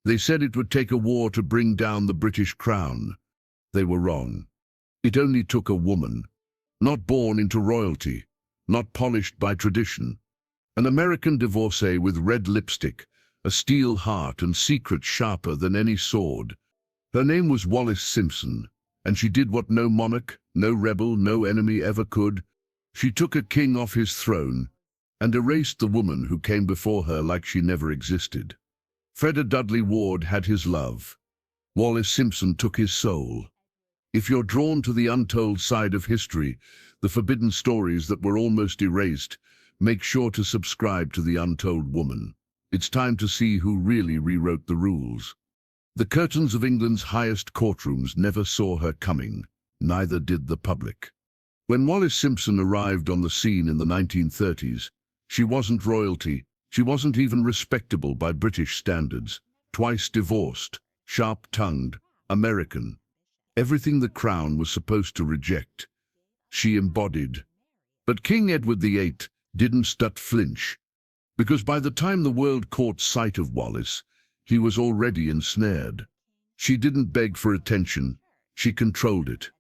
They said it would take a war to bring down the British crown. They were wrong. It only took a woman, not born into royalty, not polished by tradition. An American divorcee with red lipstick, a steel heart and secrets sharper than any sword. Her name was Wallis Simpson, and she did what no monarch, no rebel, no enemy ever could. She took a king off his throne and erased the woman who came before her like she never existed. Fred Dudley Ward had his love. Wallis Simpson took his soul. If you're drawn to the untold side of history, the forbidden stories that were almost erased, make sure to subscribe to The Untold Woman. It's time to see who really rewrote the rules. The curtains of England's highest courtrooms never saw her coming, neither did the public. When Wallis Simpson arrived on the scene in the 1930s, she wasn't royalty, she wasn't even respectable by British standards, twice divorced, sharp-tongued, American. Everything the crown was supposed to reject, she embodied. But King Edward VIII didn't flinch, because by the time the world caught sight of Wallis, he was already ensnared. She didn't beg for attention, she controlled it.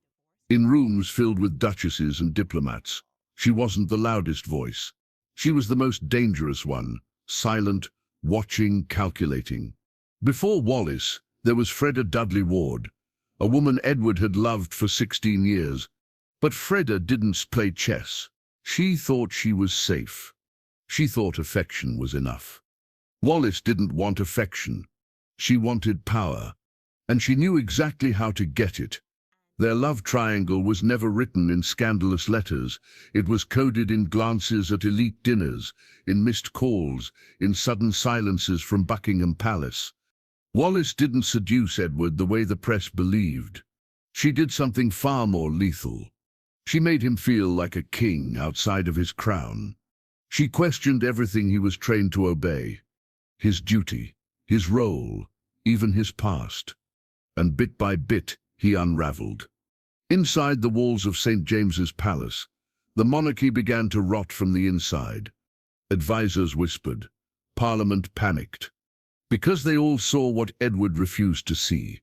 In rooms filled with duchesses and diplomats, she wasn't the loudest voice. She was the most dangerous one, silent, watching, calculating. Before Wallis, there was Fred Dudley Ward, a woman Edward had loved for 16 years. But Freda didn't play chess. She thought she was safe. She thought affection was enough. Wallis didn't want affection. She wanted power, and she knew exactly how to get it. Their love triangle was never written in scandalous letters. It was coded in glances at elite dinners, in missed calls, in sudden silences from Buckingham Palace. Wallis didn't seduce Edward the way the press believed. She did something far more lethal. She made him feel like a king outside of his crown. She questioned everything he was trained to obey. His duty, his role, even his past. And bit by bit, he unraveled. Inside the walls of St. James's Palace, the monarchy began to rot from the inside. Advisors whispered. Parliament panicked. Because they all saw what Edward refused to see.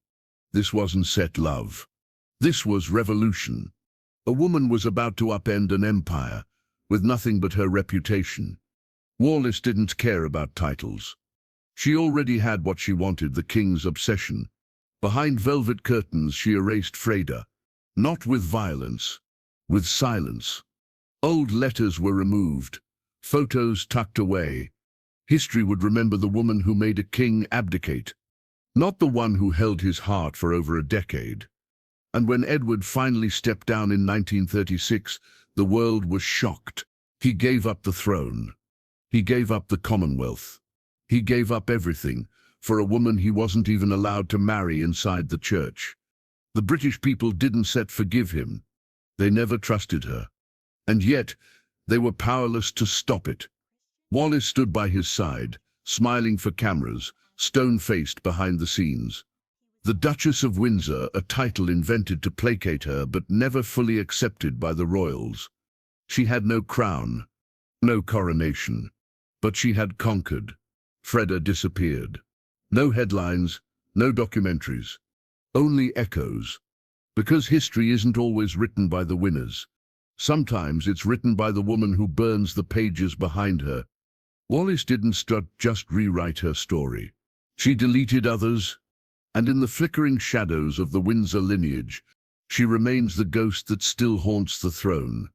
This wasn't set love. This was revolution. A woman was about to upend an empire, with nothing but her reputation. Wallis didn't care about titles. She already had what she wanted, the king's obsession. Behind velvet curtains she erased Freda, not with violence, with silence. Old letters were removed, photos tucked away. History would remember the woman who made a king abdicate, not the one who held his heart for over a decade. And when Edward finally stepped down in 1936, the world was shocked. He gave up the throne. He gave up the Commonwealth. He gave up everything for a woman he wasn't even allowed to marry inside the church. The British people didn't forgive him. They never trusted her. And yet, they were powerless to stop it. Wallis stood by his side, smiling for cameras, stone-faced behind the scenes. The Duchess of Windsor, a title invented to placate her but never fully accepted by the royals. She had no crown, no coronation, but she had conquered. Freda disappeared. No headlines, no documentaries, only echoes. Because history isn't always written by the winners. Sometimes it's written by the woman who burns the pages behind her. Wallis didn't just rewrite her story. She deleted others, and in the flickering shadows of the Windsor lineage, she remains the ghost that still haunts the throne.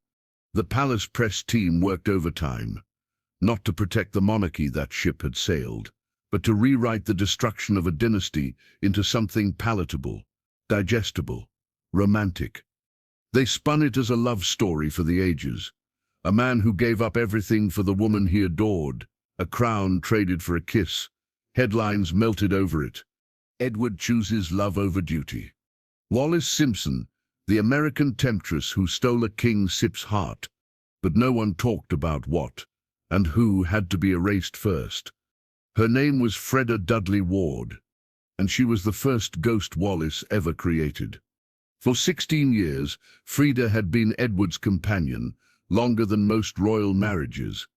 The palace press team worked overtime, not to protect the monarchy that ship had sailed, but to rewrite the destruction of a dynasty into something palatable, digestible, romantic. They spun it as a love story for the ages. A man who gave up everything for the woman he adored, a crown traded for a kiss, headlines melted over it. Edward chooses love over duty. Wallis Simpson, the American temptress who stole a king's heart, but no one talked about what and who had to be erased first. Her name was Freda Dudley Ward, and she was the first ghost Wallis ever created. For 16 years, Freda had been Edward's companion, longer than most royal marriages.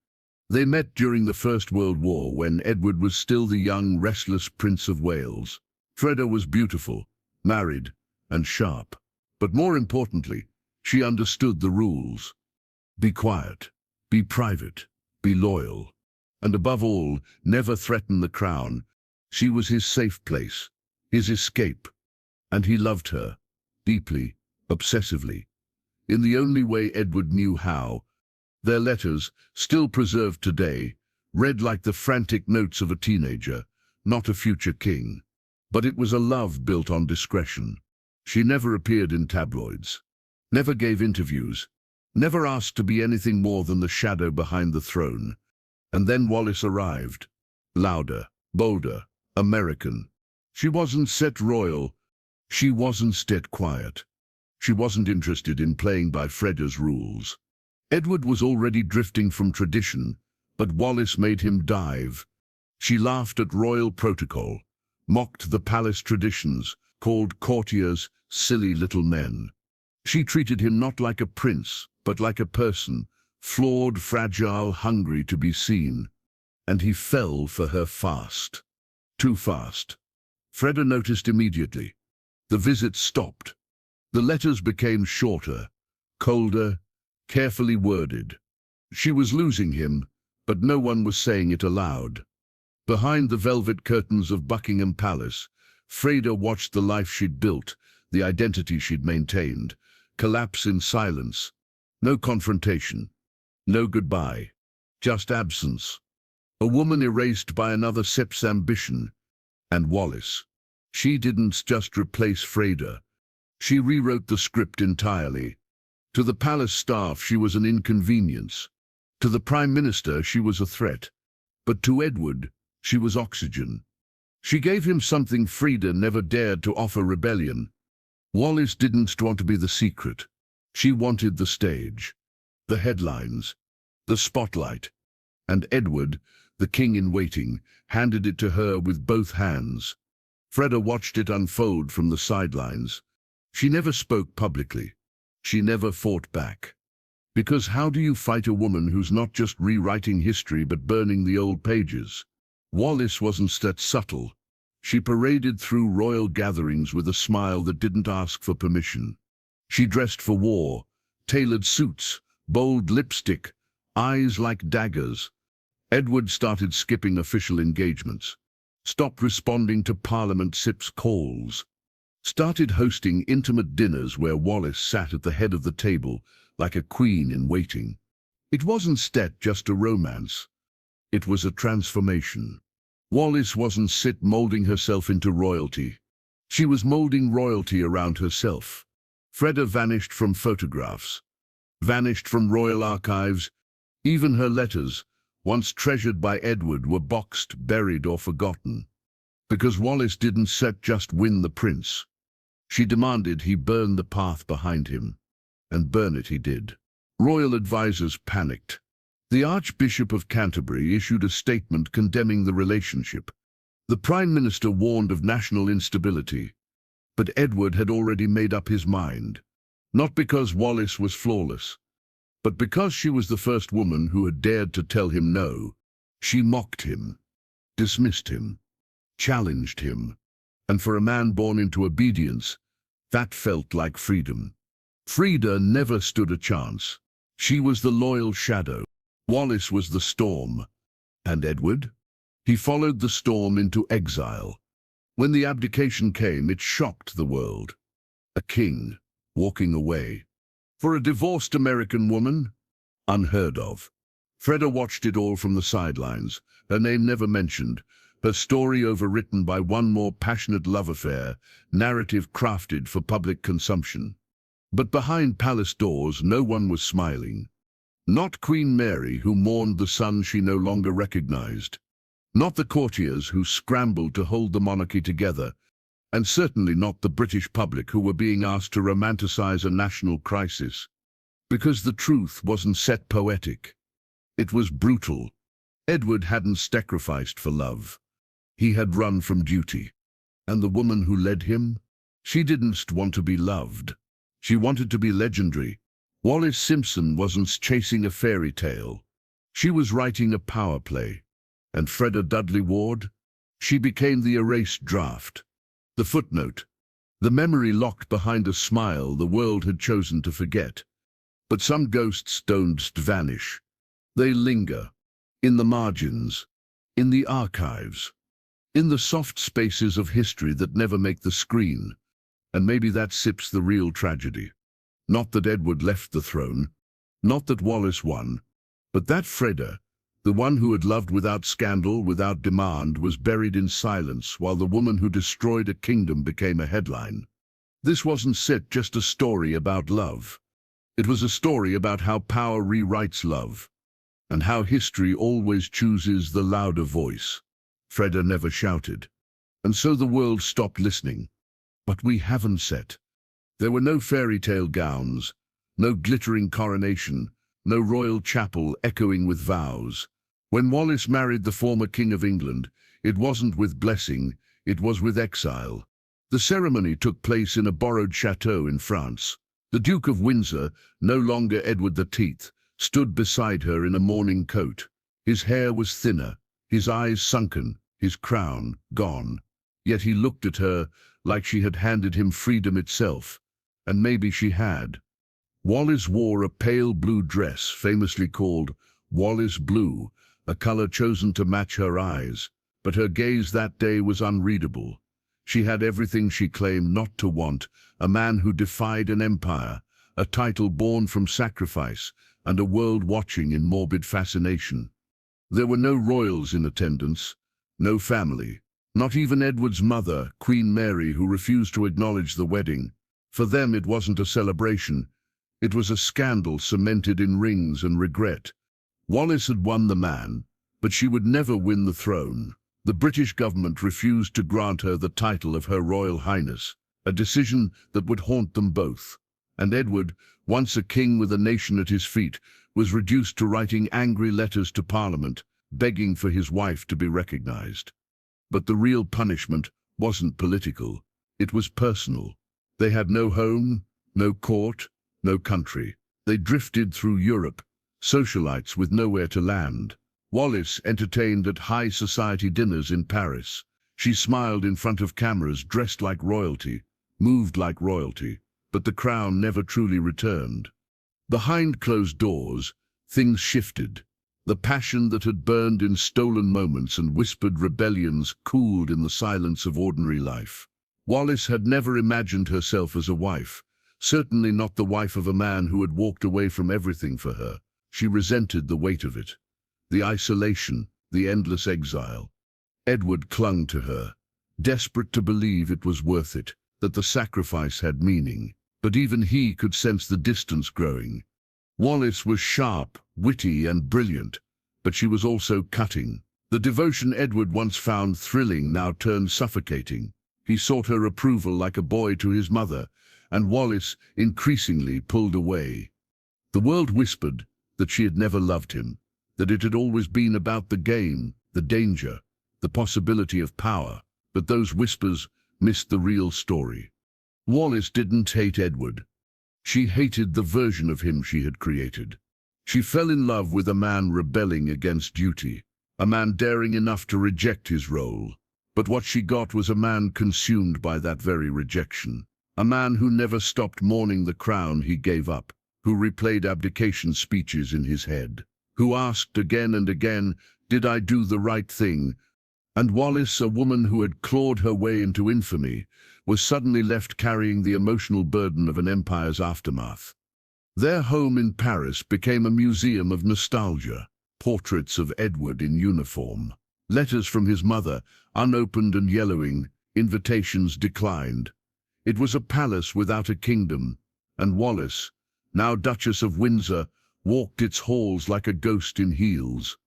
They met during the First World War when Edward was still the young, restless Prince of Wales. Freda was beautiful, married, and sharp. But more importantly, she understood the rules. Be quiet, be private, be loyal, and above all, never threaten the crown. She was his safe place, his escape, and he loved her, deeply, obsessively, in the only way Edward knew how. Their letters, still preserved today, read like the frantic notes of a teenager, not a future king. But it was a love built on discretion. She never appeared in tabloids, never gave interviews, never asked to be anything more than the shadow behind the throne. And then Wallis arrived, louder, bolder, American. She wasn't set royal, she wasn't set quiet. She wasn't interested in playing by Freda's rules. Edward was already drifting from tradition, but Wallis made him dive. She laughed at royal protocol, mocked the palace traditions, called courtiers silly little men. She treated him not like a prince, but like a person, flawed, fragile, hungry to be seen. And he fell for her fast. Too fast. Freda noticed immediately. The visits stopped. The letters became shorter, colder, carefully worded. She was losing him, but no one was saying it aloud. Behind the velvet curtains of Buckingham Palace, Freda watched the life she'd built, the identity she'd maintained, collapse in silence. No confrontation, no goodbye, just absence. A woman erased by another sep's ambition. And Wallis. She didn't just replace Freda. She rewrote the script entirely. To the palace staff, she was an inconvenience. To the Prime Minister, she was a threat. But to Edward, she was oxygen. She gave him something Freda never dared to offer: rebellion. Wallis didn't want to be the secret. She wanted the stage, the headlines, the spotlight. And Edward, the king-in-waiting, handed it to her with both hands. Freda watched it unfold from the sidelines. She never spoke publicly. She never fought back. Because how do you fight a woman who's not just rewriting history but burning the old pages? Wallis wasn't that subtle. She paraded through royal gatherings with a smile that didn't ask for permission. She dressed for war, tailored suits, bold lipstick, eyes like daggers. Edward started skipping official engagements, stopped responding to Parliament SIP's calls, started hosting intimate dinners where Wallis sat at the head of the table like a queen in waiting. It wasn't just a romance. It was a transformation. Wallis wasn't molding herself into royalty. She was molding royalty around herself. Freda vanished from photographs, vanished from royal archives. Even her letters, once treasured by Edward, were boxed, buried, or forgotten. Because Wallis didn't just win the prince. She demanded he burn the path behind him. And burn it he did. Royal advisors panicked. The Archbishop of Canterbury issued a statement condemning the relationship. The Prime Minister warned of national instability. But Edward had already made up his mind. Not because Wallis was flawless, but because she was the first woman who had dared to tell him no. She mocked him, dismissed him, challenged him. And for a man born into obedience, that felt like freedom. Freda never stood a chance. She was the loyal shadow. Wallis was the storm. And Edward? He followed the storm into exile. When the abdication came, it shocked the world. A king walking away. For a divorced American woman? Unheard of. Freda watched it all from the sidelines, her name never mentioned, her story overwritten by one more passionate love affair, narrative crafted for public consumption. But behind palace doors, no one was smiling. Not Queen Mary, who mourned the son she no longer recognized. Not the courtiers who scrambled to hold the monarchy together. And certainly not the British public who were being asked to romanticize a national crisis. Because the truth wasn't poetic. It was brutal. Edward hadn't sacrificed for love. He had run from duty. And the woman who led him? She didn't want to be loved. She wanted to be legendary. Wallis Simpson wasn't chasing a fairy tale. She was writing a power play. And Freda Dudley Ward? She became the erased draft. The footnote. The memory locked behind a smile the world had chosen to forget. But some ghosts don't vanish. They linger. In the margins. In the archives. In the soft spaces of history that never make the screen. And maybe that sips the real tragedy. Not that Edward left the throne. Not that Wallis won. But that Freda, the one who had loved without scandal, without demand, was buried in silence while the woman who destroyed a kingdom became a headline. This wasn't just a story about love. It was a story about how power rewrites love, and how history always chooses the louder voice. Freda never shouted, and so the world stopped listening. But we haven't set. There were no fairy tale gowns, no glittering coronation, no royal chapel echoing with vows. When Wallis married the former King of England, it wasn't with blessing, it was with exile. The ceremony took place in a borrowed chateau in France. The Duke of Windsor, no longer Edward VIII, stood beside her in a mourning coat. His hair was thinner, his eyes sunken, his crown gone. Yet he looked at her like she had handed him freedom itself, and maybe she had. Wallis wore a pale blue dress, famously called Wallis blue, a color chosen to match her eyes, but her gaze that day was unreadable. She had everything she claimed not to want, a man who defied an empire, a title born from sacrifice, and a world watching in morbid fascination. There were no royals in attendance, no family, not even Edward's mother, Queen Mary, who refused to acknowledge the wedding. For them it wasn't a celebration, it was a scandal cemented in rings and regret. Wallis had won the man, but she would never win the throne. The British government refused to grant her the title of Her Royal Highness, a decision that would haunt them both. And Edward, once a king with a nation at his feet, was reduced to writing angry letters to Parliament, begging for his wife to be recognized. But the real punishment wasn't political, it was personal. They had no home, no court, no country. They drifted through Europe, socialites with nowhere to land. Wallis entertained at high society dinners in Paris. She smiled in front of cameras, dressed like royalty, moved like royalty, but the crown never truly returned. Behind closed doors, things shifted. The passion that had burned in stolen moments and whispered rebellions cooled in the silence of ordinary life. Wallis had never imagined herself as a wife, certainly not the wife of a man who had walked away from everything for her. She resented the weight of it, the isolation, the endless exile. Edward clung to her, desperate to believe it was worth it, that the sacrifice had meaning. But even he could sense the distance growing. Wallis was sharp, witty, and brilliant, but she was also cutting. The devotion Edward once found thrilling now turned suffocating. He sought her approval like a boy to his mother, and Wallis increasingly pulled away. The world whispered that she had never loved him, that it had always been about the game, the danger, the possibility of power, but those whispers missed the real story. Wallis didn't hate Edward. She hated the version of him she had created. She fell in love with a man rebelling against duty, a man daring enough to reject his role. But what she got was a man consumed by that very rejection, a man who never stopped mourning the crown he gave up, who replayed abdication speeches in his head, who asked again and again, "Did I do the right thing?" And Wallis, a woman who had clawed her way into infamy, was suddenly left carrying the emotional burden of an empire's aftermath. Their home in Paris became a museum of nostalgia, portraits of Edward in uniform, letters from his mother, unopened and yellowing, invitations declined. It was a palace without a kingdom, and Wallis, now Duchess of Windsor, walked its halls like a ghost in heels.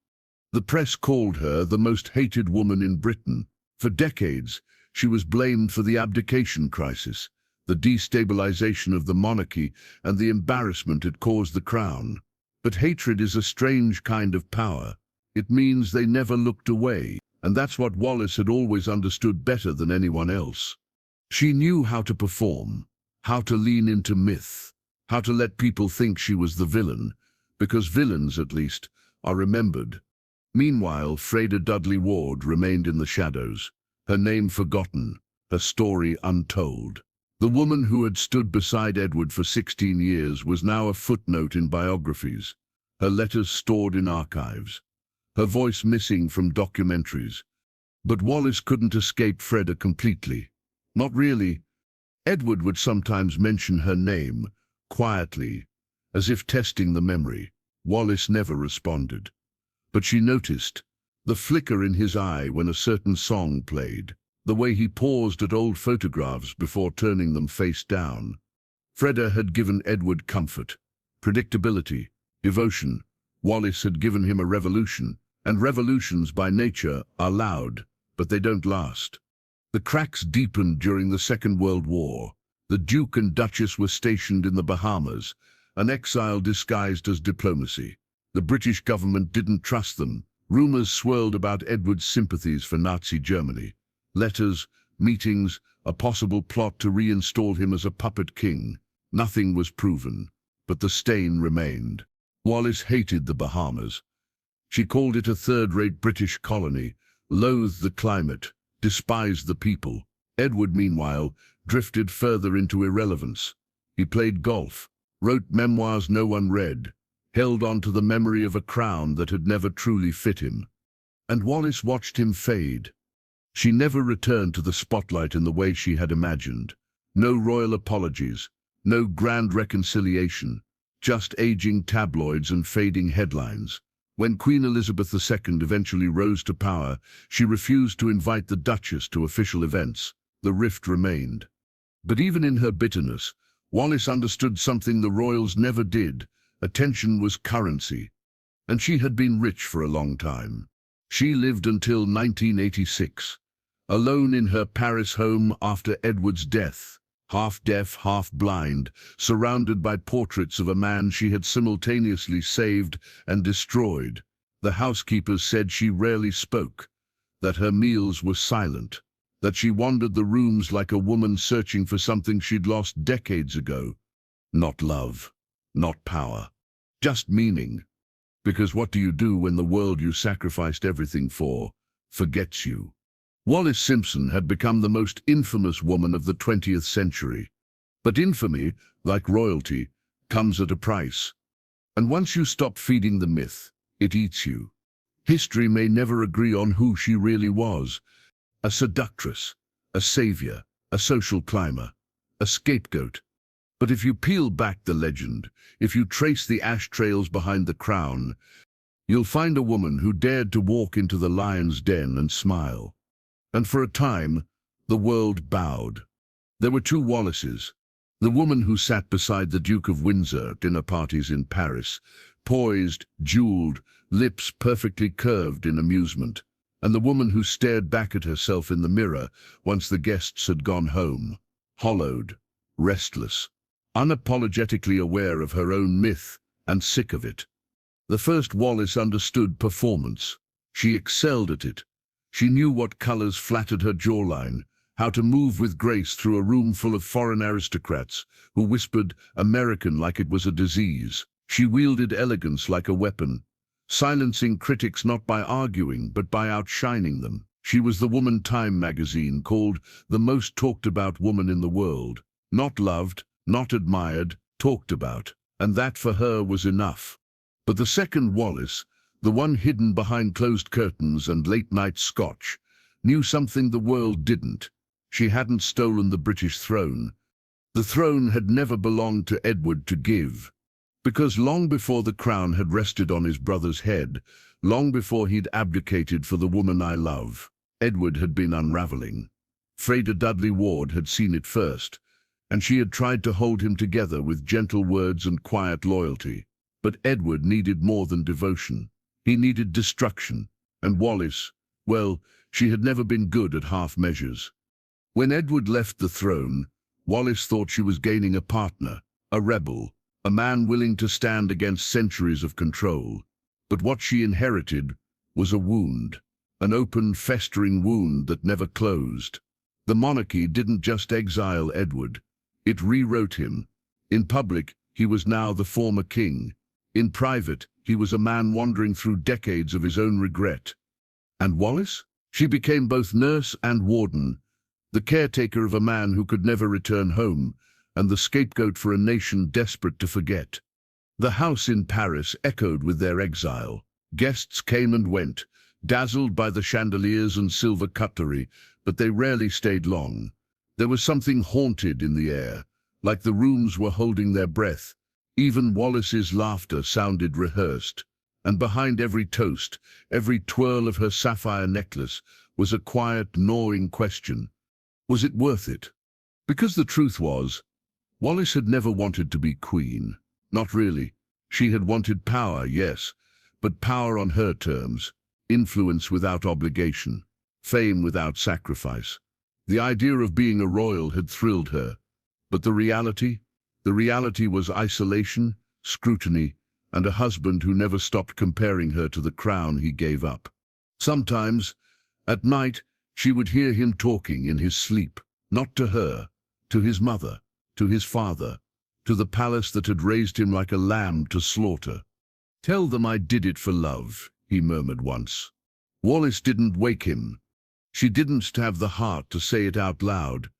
The press called her the most hated woman in Britain. For decades, she was blamed for the abdication crisis, the destabilization of the monarchy, and the embarrassment it caused the crown. But hatred is a strange kind of power. It means they never looked away, and that's what Wallis had always understood better than anyone else. She knew how to perform, how to lean into myth, how to let people think she was the villain, because villains, at least, are remembered. Meanwhile, Freda Dudley Ward remained in the shadows, her name forgotten, her story untold. The woman who had stood beside Edward for 16 years was now a footnote in biographies, her letters stored in archives, her voice missing from documentaries. But Wallis couldn't escape Freda completely. Not really. Edward would sometimes mention her name, quietly, as if testing the memory. Wallis never responded. But she noticed the flicker in his eye when a certain song played, the way he paused at old photographs before turning them face down. Freda had given Edward comfort, predictability, devotion. Wallis had given him a revolution, and revolutions by nature are loud, but they don't last. The cracks deepened during the Second World War. The Duke and Duchess were stationed in the Bahamas, an exile disguised as diplomacy. The British government didn't trust them. Rumors swirled about Edward's sympathies for Nazi Germany. Letters, meetings, a possible plot to reinstall him as a puppet king. Nothing was proven, but the stain remained. Wallis hated the Bahamas. She called it a third-rate British colony, loathed the climate, despised the people. Edward, meanwhile, drifted further into irrelevance. He played golf, wrote memoirs no one read, held on to the memory of a crown that had never truly fit him. And Wallis watched him fade. She never returned to the spotlight in the way she had imagined. No royal apologies, no grand reconciliation, just aging tabloids and fading headlines. When Queen Elizabeth II eventually rose to power, she refused to invite the Duchess to official events. The rift remained. But even in her bitterness, Wallis understood something the royals never did. Attention was currency, and she had been rich for a long time. She lived until 1986, alone in her Paris home after Edward's death, half deaf, half blind, surrounded by portraits of a man she had simultaneously saved and destroyed. The housekeepers said she rarely spoke, that her meals were silent, that she wandered the rooms like a woman searching for something she'd lost decades ago. Not love, not power, just meaning. Because what do you do when the world you sacrificed everything for forgets you? Wallis Simpson had become the most infamous woman of the 20th century. But infamy, like royalty, comes at a price. And once you stop feeding the myth, it eats you. History may never agree on who she really was. A seductress, a savior, a social climber, a scapegoat. But if you peel back the legend, if you trace the ash trails behind the crown, you'll find a woman who dared to walk into the lion's den and smile. And for a time, the world bowed. There were two Wallises. The woman who sat beside the Duke of Windsor at dinner parties in Paris, poised, jeweled, lips perfectly curved in amusement, and the woman who stared back at herself in the mirror once the guests had gone home, hollowed, restless, unapologetically aware of her own myth and sick of it. The first Wallis understood performance. She excelled at it. She knew what colors flattered her jawline, how to move with grace through a room full of foreign aristocrats who whispered American like it was a disease. She wielded elegance like a weapon, silencing critics not by arguing but by outshining them. She was the woman Time magazine called the most talked about woman in the world. Not loved, not admired, talked about. And that for her was enough. But the second Wallis, the one hidden behind closed curtains and late-night scotch, knew something the world didn't. She hadn't stolen the British throne. The throne had never belonged to Edward to give. Because long before the crown had rested on his brother's head, long before he'd abdicated for the woman I love, Edward had been unraveling. Freda Dudley Ward had seen it first, and she had tried to hold him together with gentle words and quiet loyalty. But Edward needed more than devotion. He needed destruction, and Wallis, well, she had never been good at half measures. When Edward left the throne, Wallis thought she was gaining a partner, a rebel, a man willing to stand against centuries of control. But what she inherited was a wound, an open, festering wound that never closed. The monarchy didn't just exile Edward, it rewrote him. In public, he was now the former king. In private, He was a man wandering through decades of his own regret. And Wallis? She became both nurse and warden, the caretaker of a man who could never return home, and the scapegoat for a nation desperate to forget. The house in Paris echoed with their exile. Guests came and went, dazzled by the chandeliers and silver cutlery, but they rarely stayed long. There was something haunted in the air, like the rooms were holding their breath. Even Wallis's laughter sounded rehearsed, and behind every toast, every twirl of her sapphire necklace, was a quiet, gnawing question. Was it worth it? Because the truth was, Wallis had never wanted to be queen. Not really. She had wanted power, yes, but power on her terms, influence without obligation, fame without sacrifice. The idea of being a royal had thrilled her, but the reality was isolation, scrutiny, and a husband who never stopped comparing her to the crown he gave up. Sometimes, at night, she would hear him talking in his sleep, not to her, to his mother, to his father, to the palace that had raised him like a lamb to slaughter. "Tell them I did it for love," he murmured once. Wallis didn't wake him. She didn't have the heart to say it out loud.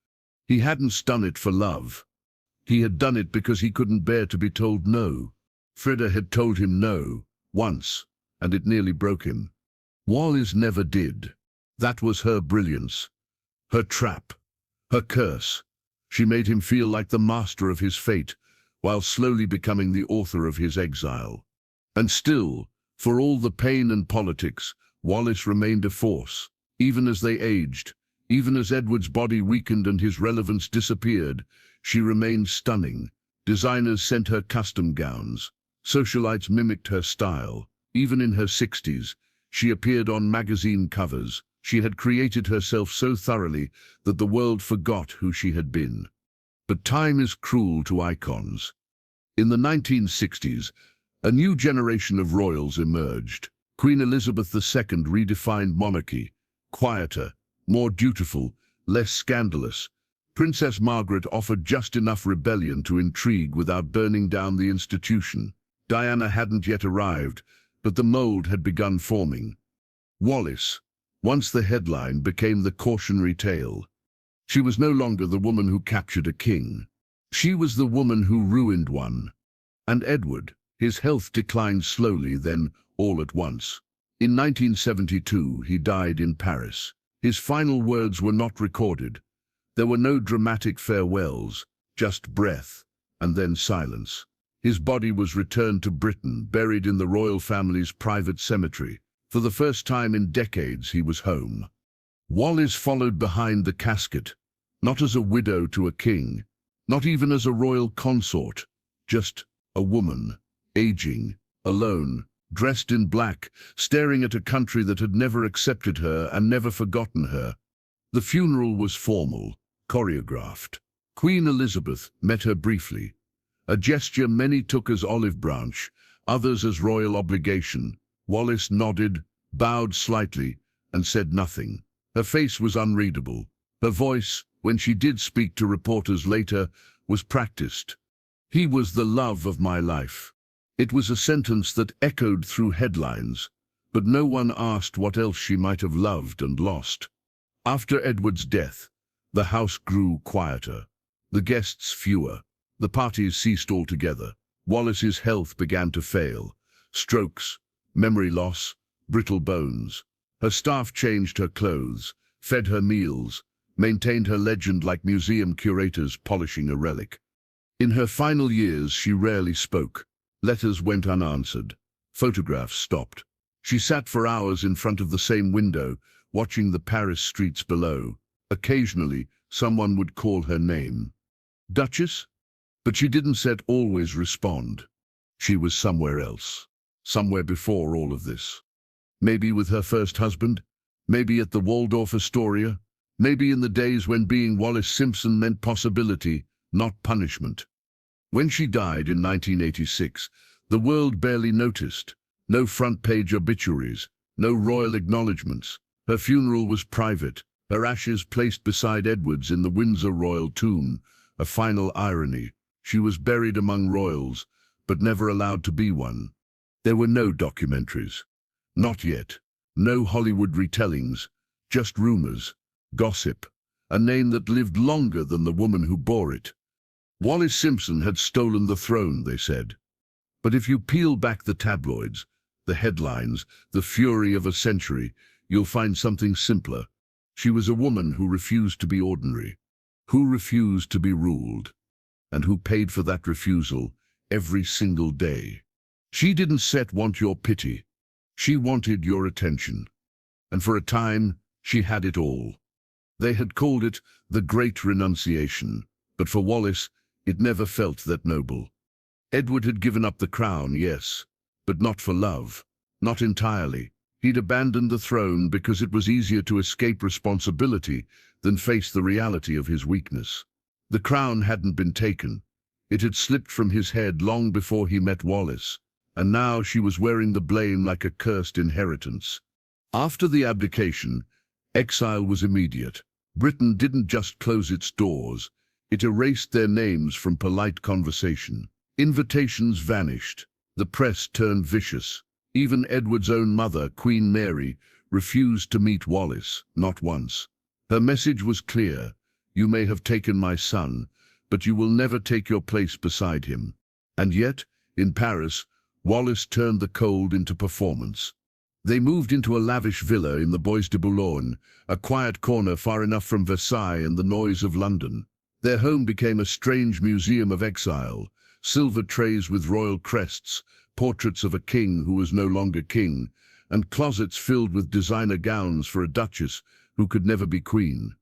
He hadn't done it for love. He had done it because he couldn't bear to be told no. Freda had told him no, once, and it nearly broke him. Wallis never did. That was her brilliance, her trap, her curse. She made him feel like the master of his fate, while slowly becoming the author of his exile. And still, for all the pain and politics, Wallis remained a force. Even as they aged, even as Edward's body weakened and his relevance disappeared, she remained stunning. Designers sent her custom gowns. Socialites mimicked her style. Even in her 60s, she appeared on magazine covers. She had created herself so thoroughly that the world forgot who she had been. But time is cruel to icons. In the 1960s, a new generation of royals emerged. Queen Elizabeth II redefined monarchy. Quieter, more dutiful, less scandalous. Princess Margaret offered just enough rebellion to intrigue without burning down the institution. Diana hadn't yet arrived, but the mold had begun forming. Wallis, once the headline, became the cautionary tale. She was no longer the woman who captured a king. She was the woman who ruined one. And Edward, his health declined slowly, then all at once. In 1972, he died in Paris. His final words were not recorded. There were no dramatic farewells, just breath, and then silence. His body was returned to Britain, buried in the royal family's private cemetery. For the first time in decades, he was home. Wallis followed behind the casket, not as a widow to a king, not even as a royal consort, just a woman, aging, alone, dressed in black, staring at a country that had never accepted her and never forgotten her. The funeral was formal, choreographed. Queen Elizabeth met her briefly, a gesture many took as olive branch, others as royal obligation. Wallis nodded, bowed slightly, and said nothing. Her face was unreadable. Her voice, when she did speak to reporters later, was practiced. "He was the love of my life." It was a sentence that echoed through headlines, but no one asked what else she might have loved and lost. After Edward's death, the house grew quieter, the guests fewer, the parties ceased altogether. Wallis's health began to fail. Strokes, memory loss, brittle bones. Her staff changed her clothes, fed her meals, maintained her legend like museum curators polishing a relic. In her final years, she rarely spoke. Letters went unanswered. Photographs stopped. She sat for hours in front of the same window, watching the Paris streets below. Occasionally, someone would call her name. "Duchess?" But she didn't always respond. She was somewhere else, somewhere before all of this. Maybe with her first husband, maybe at the Waldorf Astoria, maybe in the days when being Wallis Simpson meant possibility, not punishment. When she died in 1986, the world barely noticed. No front-page obituaries, no royal acknowledgements. Her funeral was private, her ashes placed beside Edward's in the Windsor royal tomb. A final irony. She was buried among royals, but never allowed to be one. There were no documentaries. Not yet. No Hollywood retellings. Just rumors, gossip, a name that lived longer than the woman who bore it. Wallis Simpson had stolen the throne, they said. But if you peel back the tabloids, the headlines, the fury of a century, you'll find something simpler. She was a woman who refused to be ordinary, who refused to be ruled, and who paid for that refusal every single day. She didn't want your pity. She wanted your attention. And for a time, she had it all. They had called it the Great Renunciation, but for Wallis, it never felt that noble. Edward had given up the crown, yes, but not for love, not entirely. He'd abandoned the throne because it was easier to escape responsibility than face the reality of his weakness. The crown hadn't been taken. It had slipped from his head long before he met Wallis, and now she was wearing the blame like a cursed inheritance. After the abdication, exile was immediate. Britain didn't just close its doors, it erased their names from polite conversation. Invitations vanished. The press turned vicious. Even Edward's own mother, Queen Mary, refused to meet Wallis, not once. Her message was clear: you may have taken my son, but you will never take your place beside him. And yet, in Paris, Wallis turned the cold into performance. They moved into a lavish villa in the Bois de Boulogne, a quiet corner far enough from Versailles and the noise of London. Their home became a strange museum of exile, silver trays with royal crests, portraits of a king who was no longer king, and closets filled with designer gowns for a duchess who could never be queen.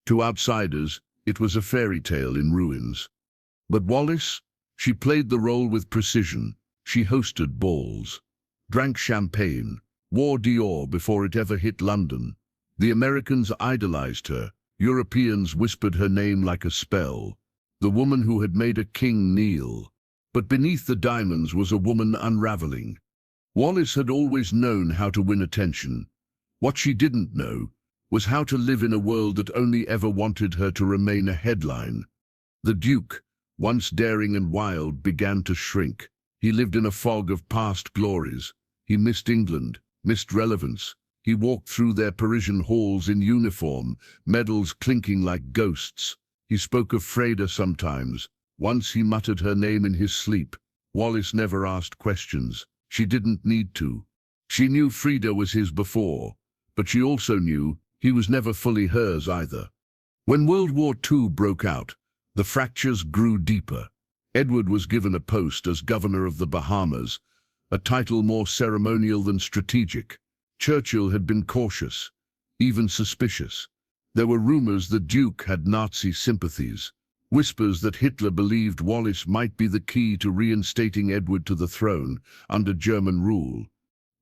To outsiders, it was a fairy tale in ruins. But Wallis, she played the role with precision. She hosted balls, drank champagne, wore Dior before it ever hit London. The Americans idolized her. Europeans whispered her name like a spell. The woman who had made a king kneel. But beneath the diamonds was a woman unraveling. Wallis had always known how to win attention. What she didn't know was how to live in a world that only ever wanted her to remain a headline. The Duke, once daring and wild, began to shrink. He lived in a fog of past glories. He missed England, missed relevance. He walked through their Parisian halls in uniform, medals clinking like ghosts. He spoke of Freda sometimes. Once he muttered her name in his sleep. Wallis never asked questions. She didn't need to. She knew Freda was his before, but she also knew he was never fully hers either. When World War II broke out, the fractures grew deeper. Edward was given a post as governor of the Bahamas, a title more ceremonial than strategic. Churchill had been cautious, even suspicious. There were rumors the Duke had Nazi sympathies, whispers that Hitler believed Wallis might be the key to reinstating Edward to the throne under German rule.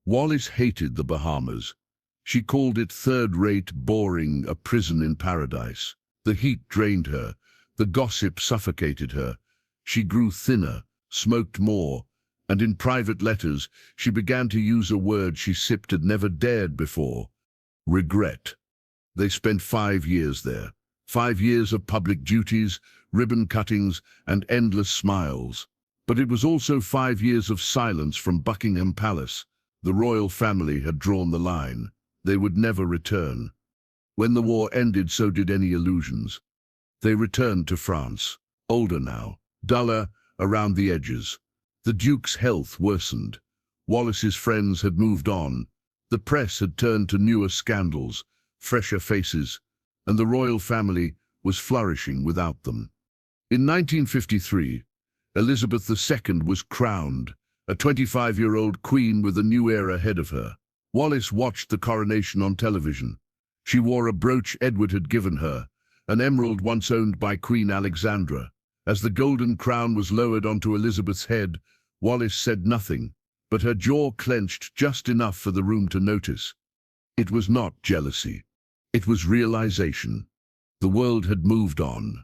Wallis hated the Bahamas. She called it third-rate, boring, a prison in paradise. The heat drained her, the gossip suffocated her. She grew thinner, smoked more, and in private letters she began to use a word she sipped had never dared before: regret. They spent 5 years there. 5 years of public duties, ribbon cuttings, and endless smiles. But it was also 5 years of silence from Buckingham Palace. The royal family had drawn the line. They would never return. When the war ended, so did any illusions. They returned to France, older now, duller around the edges. The Duke's health worsened. Wallis's friends had moved on. The press had turned to newer scandals, fresher faces, and the royal family was flourishing without them. In 1953, Elizabeth II was crowned, a 25-year-old queen with a new era ahead of her. Wallis watched the coronation on television. She wore a brooch Edward had given her, an emerald once owned by Queen Alexandra. As the golden crown was lowered onto Elizabeth's head, Wallis said nothing, but her jaw clenched just enough for the room to notice. It was not jealousy. It was realization. The world had moved on.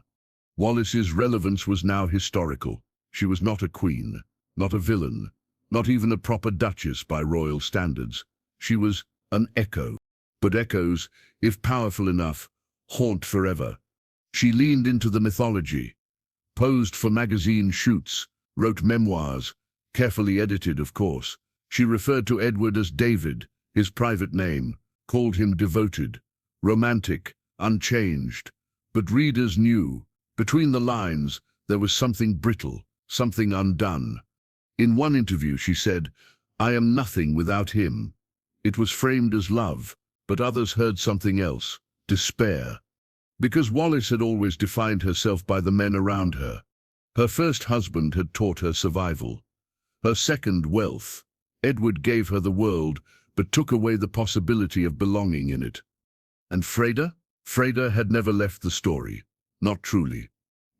Wallis's relevance was now historical. She was not a queen, not a villain, not even a proper duchess by royal standards. She was an echo. But echoes, if powerful enough, haunt forever. She leaned into the mythology, posed for magazine shoots, wrote memoirs, carefully edited, of course. She referred to Edward as David, his private name, called him devoted, romantic, unchanged. But readers knew, between the lines, there was something brittle, something undone. In one interview she said, "I am nothing without him." It was framed as love, but others heard something else, despair. Because Wallis had always defined herself by the men around her. Her first husband had taught her survival. Her second, wealth. Edward gave her the world, but took away the possibility of belonging in it. And Freda? Freda had never left the story, not truly.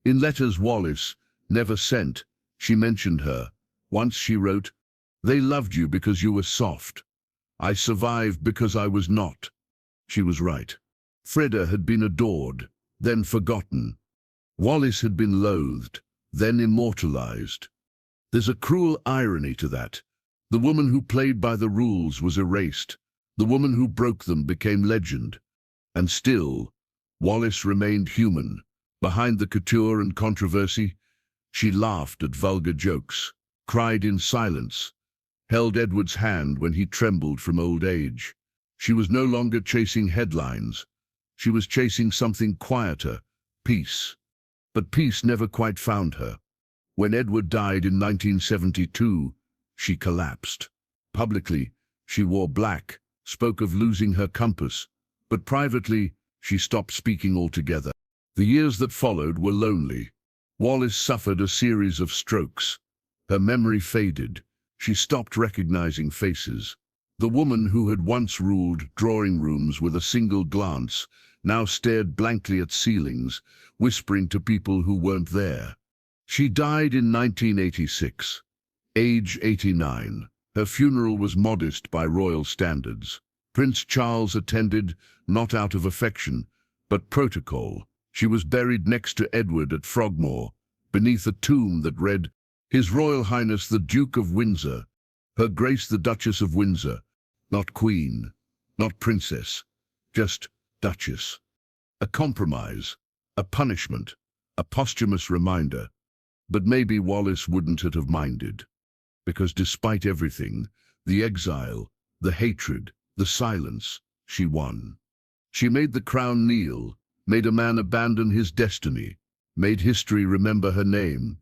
In letters Wallis never sent, she mentioned her. Once she wrote, "They loved you because you were soft. I survived because I was not." She was right. Freda had been adored, then forgotten. Wallis had been loathed, then immortalized. There's a cruel irony to that. The woman who played by the rules was erased. The woman who broke them became legend. And still, Wallis remained human. Behind the couture and controversy, she laughed at vulgar jokes, cried in silence, held Edward's hand when he trembled from old age. She was no longer chasing headlines. She was chasing something quieter, peace. But peace never quite found her. When Edward died in 1972, she collapsed. Publicly, she wore black, spoke of losing her compass, but privately, she stopped speaking altogether. The years that followed were lonely. Wallis suffered a series of strokes. Her memory faded. She stopped recognizing faces. The woman who had once ruled drawing rooms with a single glance now stared blankly at ceilings, whispering to people who weren't there. She died in 1986, age 89. Her funeral was modest by royal standards. Prince Charles attended, not out of affection, but protocol. She was buried next to Edward at Frogmore, beneath a tomb that read, "His Royal Highness the Duke of Windsor, Her Grace the Duchess of Windsor," not Queen, not Princess, just Duchess. A compromise, a punishment, a posthumous reminder. But maybe Wallis wouldn't have minded, because despite everything, the exile, the hatred, the silence, she won. She made the crown kneel, made a man abandon his destiny, made history remember her name.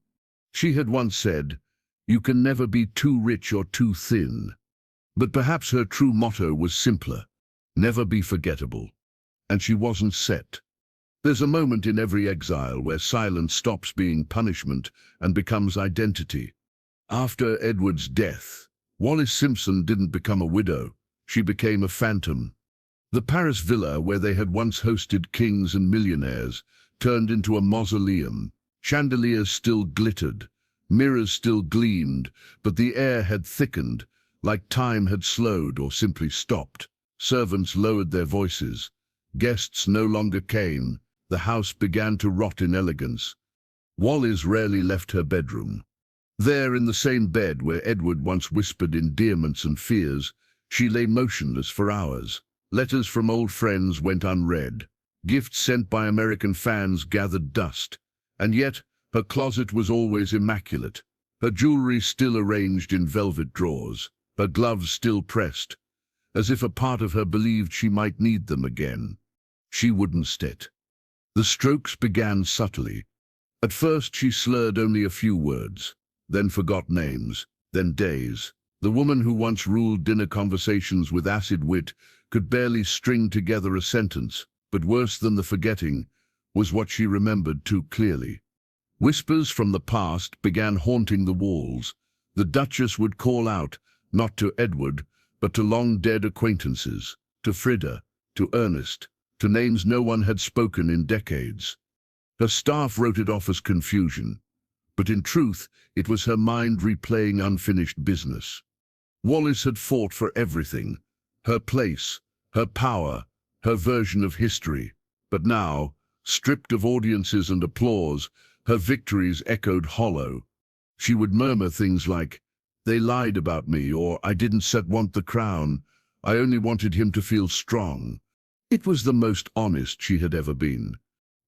She had once said, "You can never be too rich or too thin." But perhaps her true motto was simpler, never be forgettable. And she wasn't set. There's a moment in every exile where silence stops being punishment and becomes identity. After Edward's death, Wallis Simpson didn't become a widow. She became a phantom. The Paris villa where they had once hosted kings and millionaires turned into a mausoleum. Chandeliers still glittered, mirrors still gleamed, but the air had thickened, like time had slowed or simply stopped. Servants lowered their voices. Guests no longer came. The house began to rot in elegance. Wallis rarely left her bedroom. There, in the same bed where Edward once whispered endearments and fears, she lay motionless for hours. Letters from old friends went unread. Gifts sent by American fans gathered dust. And yet, her closet was always immaculate. Her jewelry still arranged in velvet drawers. Her gloves still pressed, as if a part of her believed she might need them again. She wouldn't sit. The strokes began subtly. At first she slurred only a few words, then forgot names, then days. The woman who once ruled dinner conversations with acid wit could barely string together a sentence, but worse than the forgetting was what she remembered too clearly. Whispers from the past began haunting the walls. The Duchess would call out, not to Edward, but to long-dead acquaintances, to Frida, to Ernest, to names no one had spoken in decades. Her staff wrote it off as confusion, but in truth, it was her mind replaying unfinished business. Wallis had fought for everything, her place, her power, her version of history. But now, stripped of audiences and applause, her victories echoed hollow. She would murmur things like, "They lied about me," or "I didn't want the crown. I only wanted him to feel strong." It was the most honest she had ever been.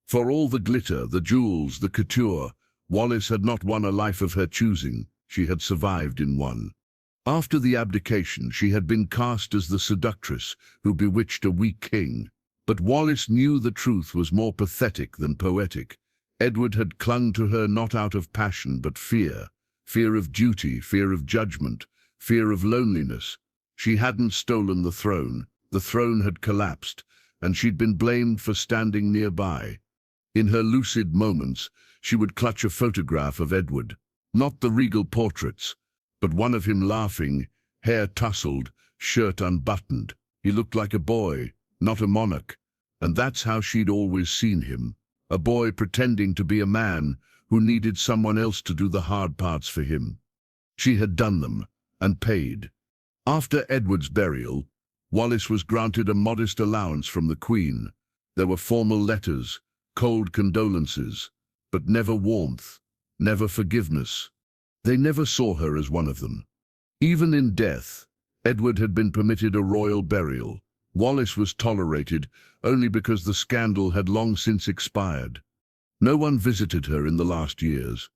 For all the glitter, the jewels, the couture, Wallis had not won a life of her choosing. She had survived in one. After the abdication, she had been cast as the seductress who bewitched a weak king. But Wallis knew the truth was more pathetic than poetic. Edward had clung to her not out of passion but fear. Fear of duty, fear of judgment, fear of loneliness. She hadn't stolen the throne had collapsed, and she'd been blamed for standing nearby. In her lucid moments, she would clutch a photograph of Edward, not the regal portraits, but one of him laughing, hair tousled, shirt unbuttoned. He looked like a boy, not a monarch, and that's how she'd always seen him. A boy pretending to be a man who needed someone else to do the hard parts for him. She had done them, and paid. After Edward's burial, Wallis was granted a modest allowance from the Queen. There were formal letters, cold condolences, but never warmth, never forgiveness. They never saw her as one of them. Even in death, Edward had been permitted a royal burial. Wallis was tolerated only because the scandal had long since expired. No one visited her in the last years.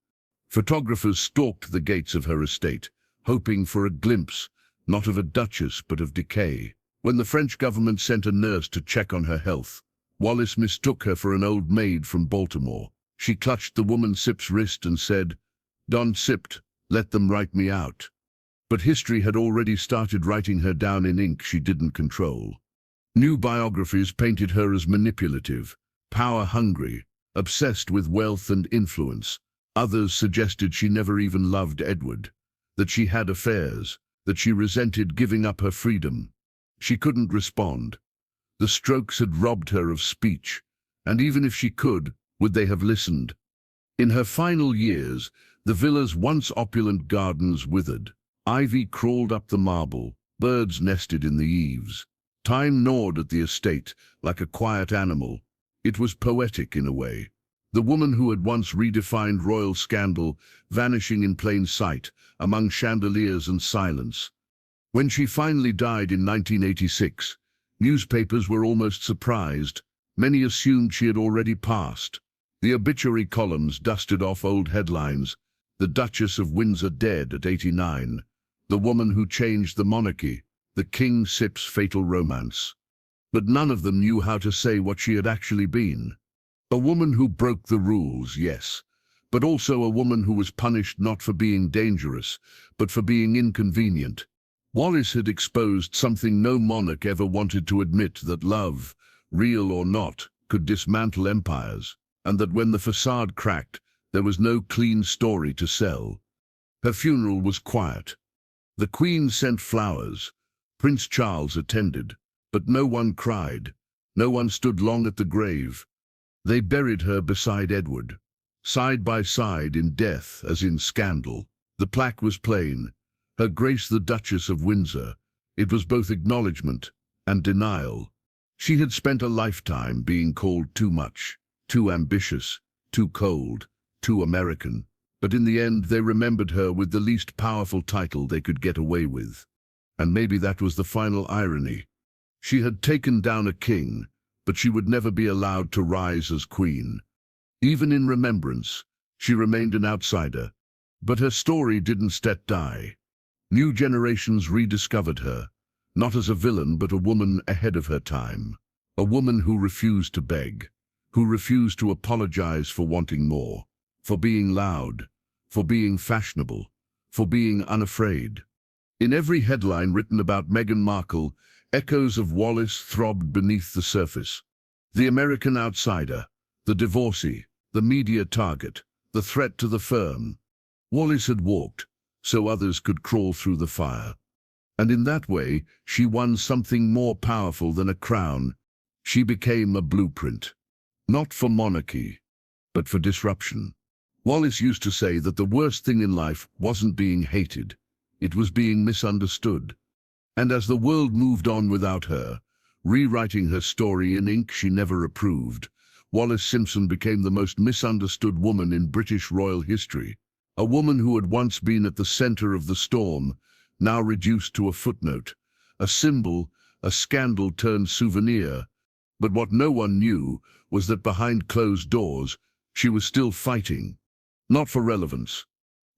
Photographers stalked the gates of her estate, hoping for a glimpse, not of a duchess but of decay. When the French government sent a nurse to check on her health, Wallis mistook her for an old maid from Baltimore. She clutched the woman Sip's wrist and said, "Don Sipt, let them write me out." But history had already started writing her down in ink she didn't control. New biographies painted her as manipulative, power-hungry, obsessed with wealth and influence. Others suggested she never even loved Edward, that she had affairs, that she resented giving up her freedom. She couldn't respond. The strokes had robbed her of speech, and even if she could, would they have listened? In her final years, the villa's once opulent gardens withered. Ivy crawled up the marble, birds nested in the eaves. Time gnawed at the estate like a quiet animal. It was poetic in a way. The woman who had once redefined royal scandal vanishing in plain sight among chandeliers and silence. When she finally died in 1986, newspapers were almost surprised. Many assumed she had already passed. The obituary columns dusted off old headlines. The Duchess of Windsor dead at 89. The woman who changed the monarchy. The King Sip's fatal romance. But none of them knew how to say what she had actually been. A woman who broke the rules, yes, but also a woman who was punished not for being dangerous, but for being inconvenient. Wallis had exposed something no monarch ever wanted to admit, that love, real or not, could dismantle empires, and that when the facade cracked, there was no clean story to sell. Her funeral was quiet. The Queen sent flowers. Prince Charles attended, but no one cried. No one stood long at the grave. They buried her beside Edward, side by side in death as in scandal. The plaque was plain. Her Grace the Duchess of Windsor. It was both acknowledgement and denial. She had spent a lifetime being called too much, too ambitious, too cold, too American. But in the end they remembered her with the least powerful title they could get away with. And maybe that was the final irony. She had taken down a king, but she would never be allowed to rise as queen. Even in remembrance, she remained an outsider. But her story didn't die. New generations rediscovered her, not as a villain but a woman ahead of her time. A woman who refused to beg, who refused to apologize for wanting more, for being loud, for being fashionable, for being unafraid. In every headline written about Meghan Markle, echoes of Wallis throbbed beneath the surface. The American outsider, the divorcee, the media target, the threat to the firm. Wallis had walked, so others could crawl through the fire. And in that way, she won something more powerful than a crown. She became a blueprint. Not for monarchy, but for disruption. Wallis used to say that the worst thing in life wasn't being hated, it was being misunderstood. And as the world moved on without her, rewriting her story in ink she never approved, Wallis Simpson became the most misunderstood woman in British royal history. A woman who had once been at the center of the storm, now reduced to a footnote, a symbol, a scandal-turned souvenir. But what no one knew was that behind closed doors, she was still fighting. Not for relevance,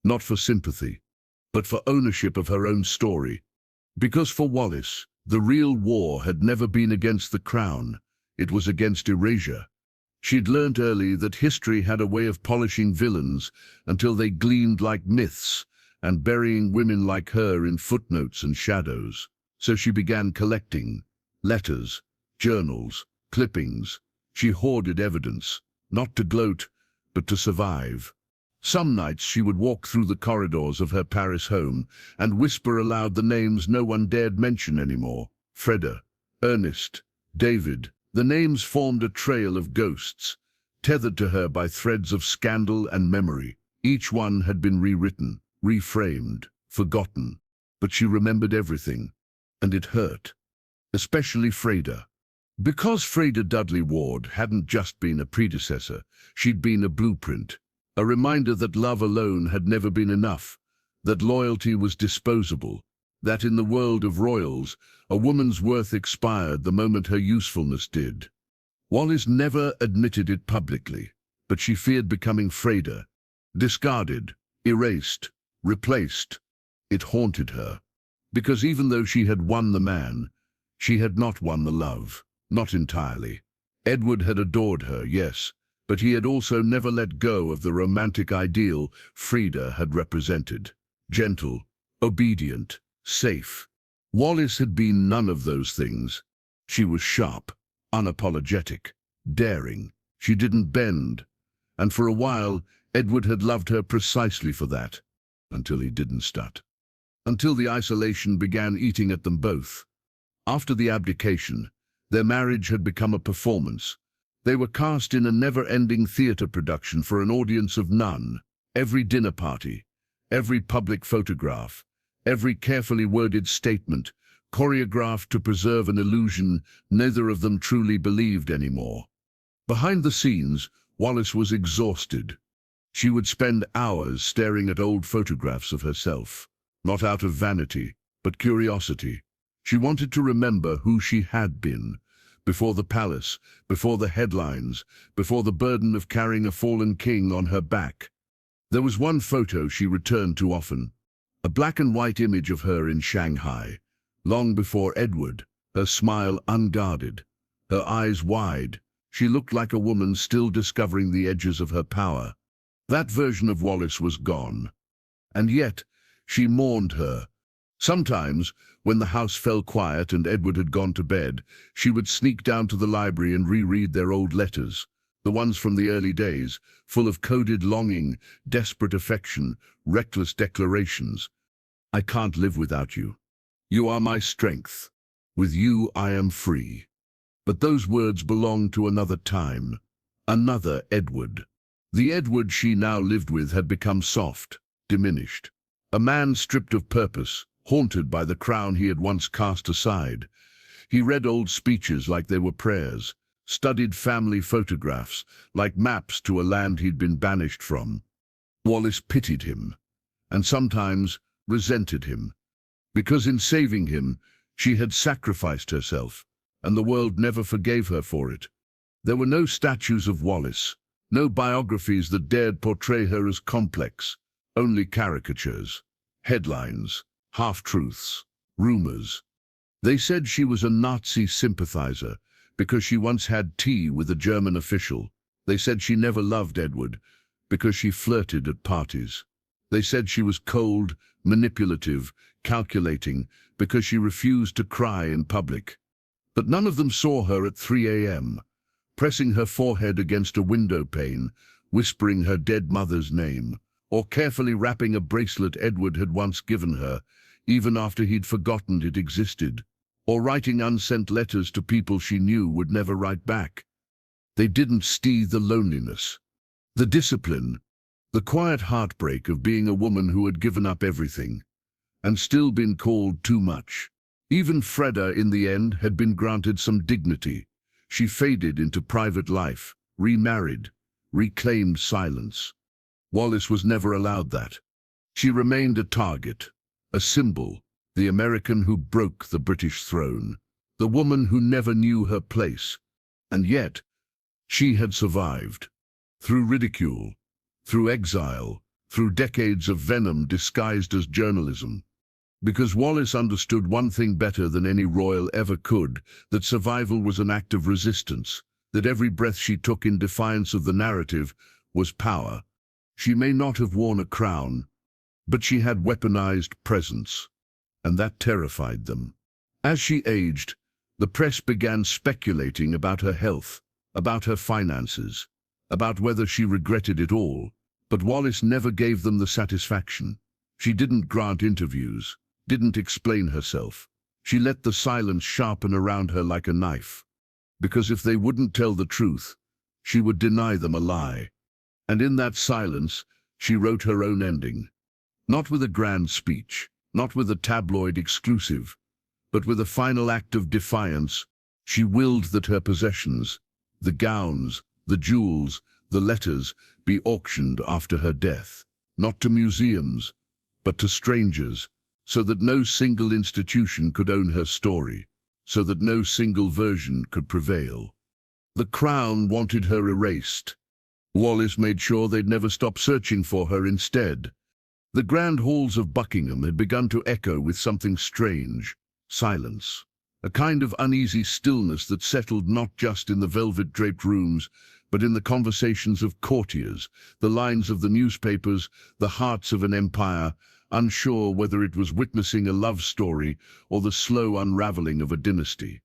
not for sympathy, but for ownership of her own story. Because for Wallis, the real war had never been against the crown, it was against erasure. She'd learnt early that history had a way of polishing villains until they gleamed like myths and burying women like her in footnotes and shadows. So she began collecting letters, journals, clippings. She hoarded evidence, not to gloat, but to survive. Some nights she would walk through the corridors of her Paris home and whisper aloud the names no one dared mention anymore. Freda, Ernest, David. The names formed a trail of ghosts, tethered to her by threads of scandal and memory. Each one had been rewritten, reframed, forgotten. But she remembered everything, and it hurt. Especially Freda. Because Freda Dudley Ward hadn't just been a predecessor, she'd been a blueprint. A reminder that love alone had never been enough, that loyalty was disposable, that in the world of royals, a woman's worth expired the moment her usefulness did. Wallis never admitted it publicly, but she feared becoming Freda, discarded, erased, replaced. It haunted her, because even though she had won the man, she had not won the love, not entirely. Edward had adored her, yes, but he had also never let go of the romantic ideal Freda had represented. Gentle, obedient, safe. Wallis had been none of those things. She was sharp, unapologetic, daring. She didn't bend. And for a while, Edward had loved her precisely for that, until he didn't start. Until the isolation began eating at them both. After the abdication, their marriage had become a performance. They were cast in a never-ending theatre production for an audience of none. Every dinner party, every public photograph, every carefully worded statement, choreographed to preserve an illusion neither of them truly believed anymore. Behind the scenes, Wallis was exhausted. She would spend hours staring at old photographs of herself, not out of vanity, but curiosity. She wanted to remember who she had been, before the palace, before the headlines, before the burden of carrying a fallen king on her back. There was one photo she returned to often, a black and white image of her in Shanghai, long before Edward, her smile unguarded, her eyes wide. She looked like a woman still discovering the edges of her power. That version of Wallis was gone. And yet, she mourned her. Sometimes, when the house fell quiet and Edward had gone to bed, she would sneak down to the library and reread their old letters, the ones from the early days, full of coded longing, desperate affection, reckless declarations. I can't live without you. You are my strength. With you I am free. But those words belonged to another time, another Edward. The Edward she now lived with had become soft, diminished. A man stripped of purpose, haunted by the crown he had once cast aside. He read old speeches like they were prayers, studied family photographs like maps to a land he'd been banished from. Wallis pitied him, and sometimes resented him, because in saving him, she had sacrificed herself, and the world never forgave her for it. There were no statues of Wallis, no biographies that dared portray her as complex, only caricatures, headlines, half-truths, rumors. They said she was a Nazi sympathizer because she once had tea with a German official. They said she never loved Edward because she flirted at parties. They said she was cold, manipulative, calculating because she refused to cry in public. But none of them saw her at 3 a.m., pressing her forehead against a window pane, whispering her dead mother's name, or carefully wrapping a bracelet Edward had once given her, even after he'd forgotten it existed, or writing unsent letters to people she knew would never write back. They didn't see the loneliness, the discipline, the quiet heartbreak of being a woman who had given up everything, and still been called too much. Even Freda, in the end, had been granted some dignity. She faded into private life, remarried, reclaimed silence. Wallis was never allowed that. She remained a target, a symbol, the American who broke the British throne, the woman who never knew her place. And yet, she had survived. Through ridicule, through exile, through decades of venom disguised as journalism. Because Wallis understood one thing better than any royal ever could, that survival was an act of resistance, that every breath she took in defiance of the narrative was power. She may not have worn a crown, but she had weaponized presence, and that terrified them. As she aged, the press began speculating about her health, about her finances, about whether she regretted it all. But Wallis never gave them the satisfaction. She didn't grant interviews, didn't explain herself. She let the silence sharpen around her like a knife. Because if they wouldn't tell the truth, she would deny them a lie. And in that silence, she wrote her own ending. Not with a grand speech, not with a tabloid exclusive, but with a final act of defiance. She willed that her possessions, the gowns, the jewels, the letters, be auctioned after her death, not to museums, but to strangers, so that no single institution could own her story, so that no single version could prevail. The Crown wanted her erased. Wallis made sure they'd never stop searching for her instead. The grand halls of Buckingham had begun to echo with something strange: silence. A kind of uneasy stillness that settled not just in the velvet-draped rooms, but in the conversations of courtiers, the lines of the newspapers, the hearts of an empire, unsure whether it was witnessing a love story or the slow unraveling of a dynasty.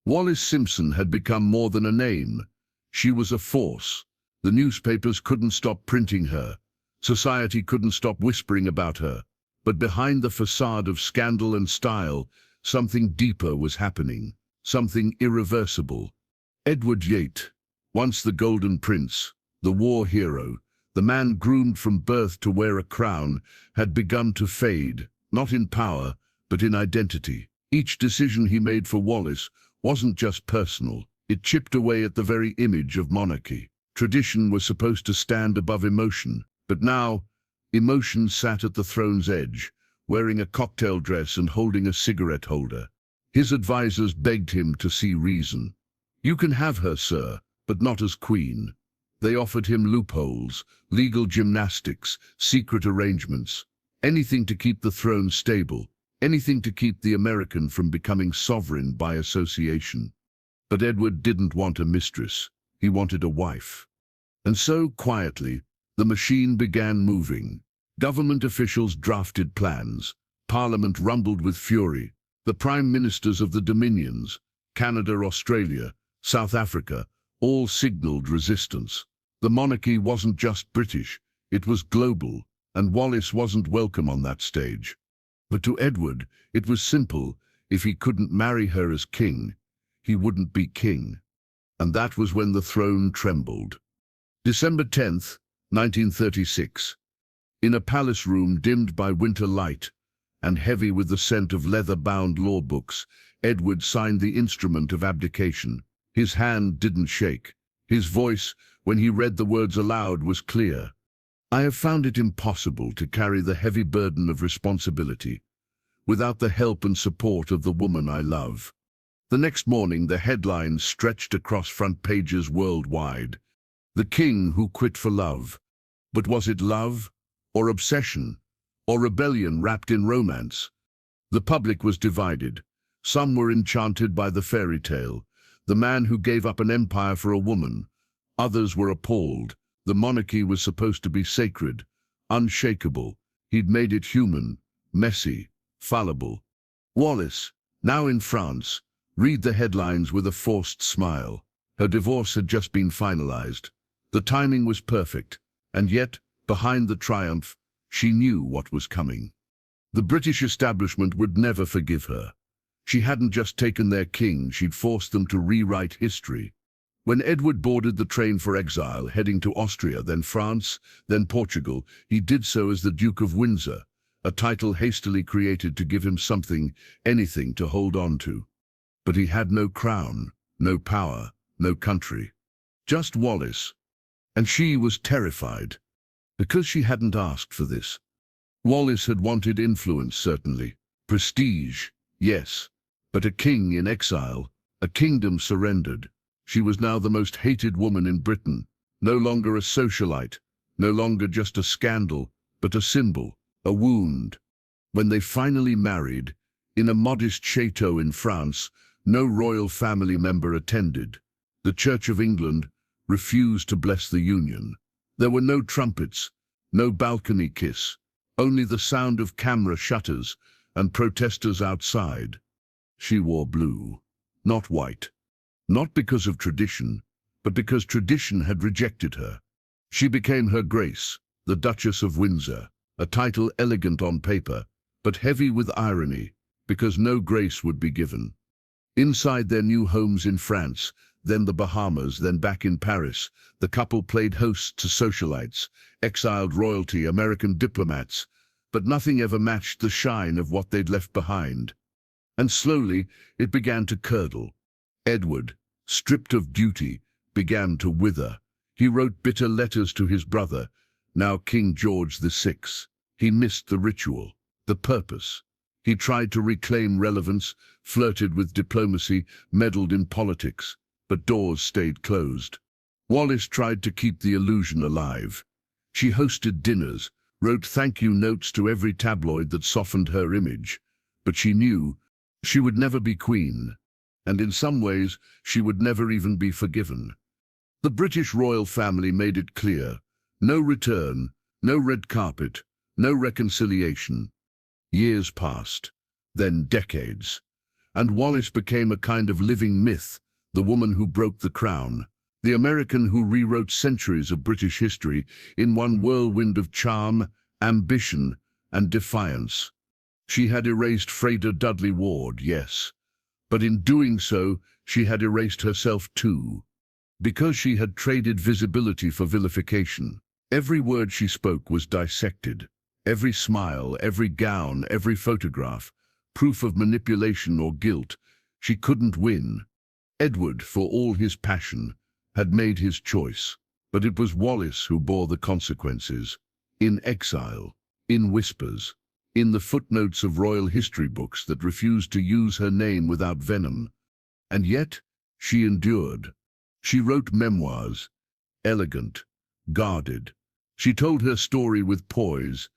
Wallis Simpson had become more than a name. She was a force. The newspapers couldn't stop printing her. Society couldn't stop whispering about her. But behind the facade of scandal and style, something deeper was happening, something irreversible. Edward VIII, once the Golden Prince, the war hero, the man groomed from birth to wear a crown, had begun to fade, not in power, but in identity. Each decision he made for Wallis wasn't just personal. It chipped away at the very image of monarchy. Tradition was supposed to stand above emotion, but now emotion sat at the throne's edge, wearing a cocktail dress and holding a cigarette holder. His advisors begged him to see reason. "You can have her, sir, but not as queen." They offered him loopholes, legal gymnastics, secret arrangements, anything to keep the throne stable, anything to keep the American from becoming sovereign by association. But Edward didn't want a mistress. He wanted a wife. And so, quietly, the machine began moving. Government officials drafted plans. Parliament rumbled with fury. The prime ministers of the dominions, Canada, Australia, South Africa, all signaled resistance. The monarchy wasn't just British, it was global, and Wallis wasn't welcome on that stage. But to Edward, it was simple. If he couldn't marry her as king, he wouldn't be king. And that was when the throne trembled. December 10th, 1936. In a palace room dimmed by winter light and heavy with the scent of leather-bound law books, Edward signed the instrument of abdication. His hand didn't shake. His voice, when he read the words aloud, was clear. "I have found it impossible to carry the heavy burden of responsibility without the help and support of the woman I love." The next morning, the headlines stretched across front pages worldwide. "The king who quit for love." But was it love, or obsession, or rebellion wrapped in romance? The public was divided. Some were enchanted by the fairy tale, the man who gave up an empire for a woman. Others were appalled. The monarchy was supposed to be sacred, unshakable. He'd made it human, messy, fallible. Wallis, now in France, read the headlines with a forced smile. Her divorce had just been finalized. The timing was perfect, and yet, behind the triumph, she knew what was coming. The British establishment would never forgive her. She hadn't just taken their king, she'd forced them to rewrite history. When Edward boarded the train for exile, heading to Austria, then France, then Portugal, he did so as the Duke of Windsor, a title hastily created to give him something, anything to hold on to. But he had no crown, no power, no country. Just Wallis. And she was terrified, because she hadn't asked for this. Wallis had wanted influence, certainly. Prestige, yes. But a king in exile, a kingdom surrendered. She was now the most hated woman in Britain, no longer a socialite, no longer just a scandal, but a symbol, a wound. When they finally married, in a modest chateau in France, no royal family member attended. The Church of England refused to bless the union. There were no trumpets, no balcony kiss, only the sound of camera shutters and protesters outside. She wore blue, not white. Not because of tradition, but because tradition had rejected her. She became Her Grace, the Duchess of Windsor, a title elegant on paper, but heavy with irony, because no grace would be given. Inside their new homes in France, then the Bahamas, then back in Paris, the couple played host to socialites, exiled royalty, American diplomats, but nothing ever matched the shine of what they'd left behind. And slowly, it began to curdle. Edward, stripped of duty, began to wither. He wrote bitter letters to his brother, now King George VI. He missed the ritual, the purpose. He tried to reclaim relevance, flirted with diplomacy, meddled in politics, but doors stayed closed. Wallis tried to keep the illusion alive. She hosted dinners, wrote thank-you notes to every tabloid that softened her image, but she knew she would never be queen, and in some ways she would never even be forgiven. The British royal family made it clear: no return, no red carpet, no reconciliation. Years passed, then decades, and Wallis became a kind of living myth, the woman who broke the crown, the American who rewrote centuries of British history in one whirlwind of charm, ambition, and defiance. She had erased Frater Dudley Ward, yes, but in doing so, she had erased herself too. Because she had traded visibility for vilification. Every word she spoke was dissected. Every smile, every gown, every photograph, proof of manipulation or guilt. She couldn't win. Edward, for all his passion, had made his choice, but it was Wallis who bore the consequences. In exile, in whispers, in the footnotes of royal history books that refused to use her name without venom. And yet, she endured. She wrote memoirs, elegant, guarded. She told her story with poise,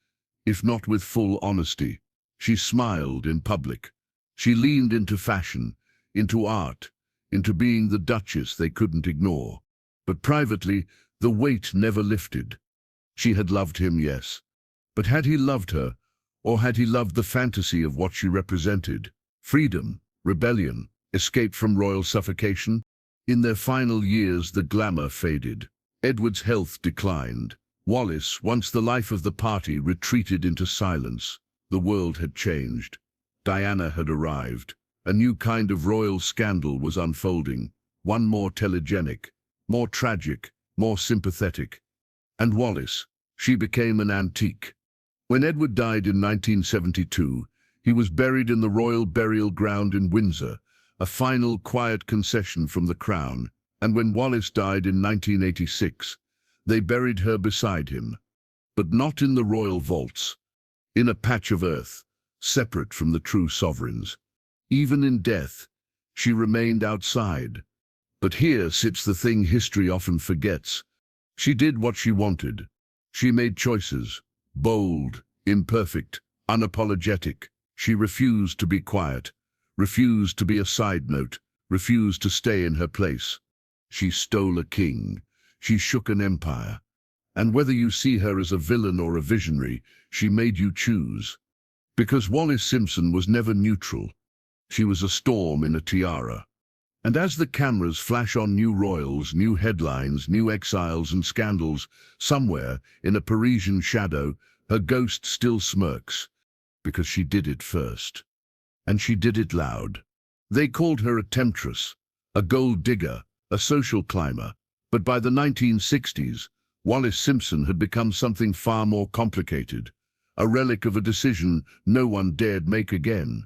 if not with full honesty. She smiled in public. She leaned into fashion, into art, into being the duchess they couldn't ignore. But privately, the weight never lifted. She had loved him, yes. But had he loved her, or had he loved the fantasy of what she represented? Freedom, rebellion, escape from royal suffocation? In their final years, the glamour faded. Edward's health declined. Wallis, once the life of the party, retreated into silence. The world had changed. Diana had arrived. A new kind of royal scandal was unfolding, one more telegenic, more tragic, more sympathetic. And Wallis, she became an antique. When Edward died in 1972, he was buried in the royal burial ground in Windsor, a final quiet concession from the crown. And when Wallis died in 1986, they buried her beside him, but not in the royal vaults, in a patch of earth, separate from the true sovereigns. Even in death, she remained outside. But here sits the thing history often forgets. She did what she wanted. She made choices, bold, imperfect, unapologetic. She refused to be quiet, refused to be a side note, refused to stay in her place. She stole a king. She shook an empire. And whether you see her as a villain or a visionary, she made you choose. Because Wallis Simpson was never neutral. She was a storm in a tiara. And as the cameras flash on new royals, new headlines, new exiles and scandals, somewhere, in a Parisian shadow, her ghost still smirks. Because she did it first. And she did it loud. They called her a temptress, a gold digger, a social climber. But by the 1960s, Wallis Simpson had become something far more complicated, a relic of a decision no one dared make again.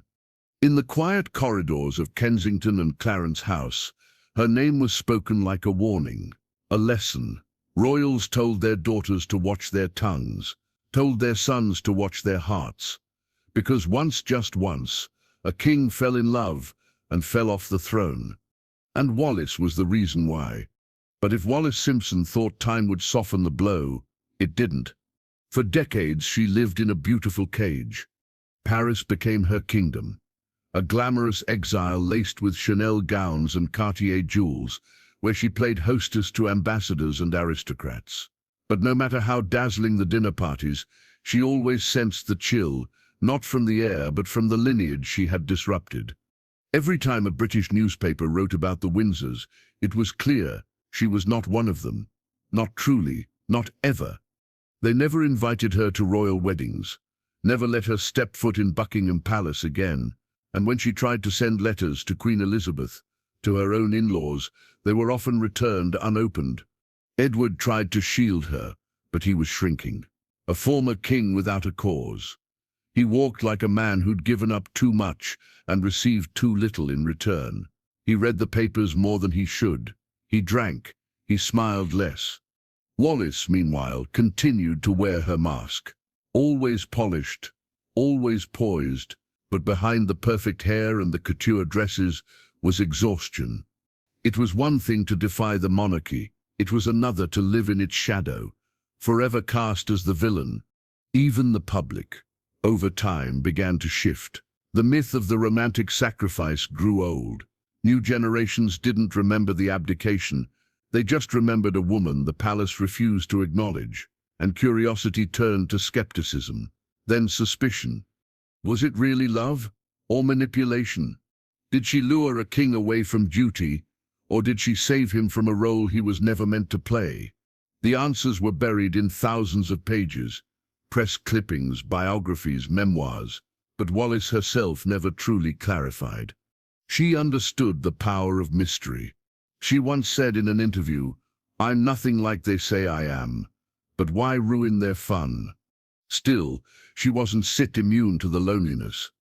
In the quiet corridors of Kensington and Clarence House, her name was spoken like a warning, a lesson. Royals told their daughters to watch their tongues, told their sons to watch their hearts. Because once, just once, a king fell in love and fell off the throne. And Wallis was the reason why. But if Wallis Simpson thought time would soften the blow, it didn't. For decades she lived in a beautiful cage. Paris became her kingdom, a glamorous exile laced with Chanel gowns and Cartier jewels, where she played hostess to ambassadors and aristocrats. But no matter how dazzling the dinner parties, she always sensed the chill, not from the air but from the lineage she had disrupted. Every time a British newspaper wrote about the Windsors, it was clear she was not one of them. Not truly, not ever. They never invited her to royal weddings, never let her step foot in Buckingham Palace again, and when she tried to send letters to Queen Elizabeth, to her own in-laws, they were often returned unopened. Edward tried to shield her, but he was shrinking. A former king without a cause. He walked like a man who'd given up too much and received too little in return. He read the papers more than he should. He drank. He smiled less. Wallis, meanwhile, continued to wear her mask. Always polished, always poised, but behind the perfect hair and the couture dresses was exhaustion. It was one thing to defy the monarchy. It was another to live in its shadow, forever cast as the villain. Even the public, over time, began to shift. The myth of the romantic sacrifice grew old. New generations didn't remember the abdication. They just remembered a woman the palace refused to acknowledge, and curiosity turned to skepticism, then suspicion. Was it really love or manipulation? Did she lure a king away from duty, or did she save him from a role he was never meant to play? The answers were buried in thousands of pages, press clippings, biographies, memoirs, but Wallis herself never truly clarified. She understood the power of mystery. She once said in an interview, "I'm nothing like they say I am, but why ruin their fun?" Still, she wasn't immune to the loneliness.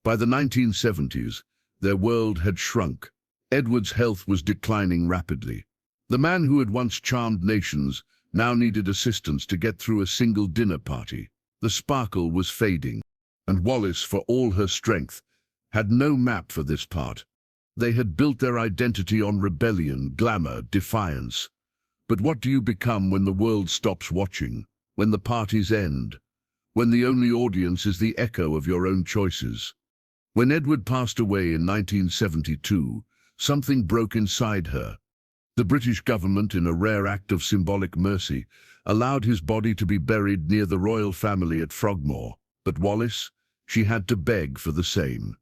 By the 1970s, their world had shrunk. Edward's health was declining rapidly. The man who had once charmed nations now needed assistance to get through a single dinner party. The sparkle was fading, and Wallis, for all her strength, had no map for this part. They had built their identity on rebellion, glamour, defiance. But what do you become when the world stops watching, when the parties end, when the only audience is the echo of your own choices? When Edward passed away in 1972, something broke inside her. The British government, in a rare act of symbolic mercy, allowed his body to be buried near the royal family at Frogmore. But Wallis, she had to beg for the same.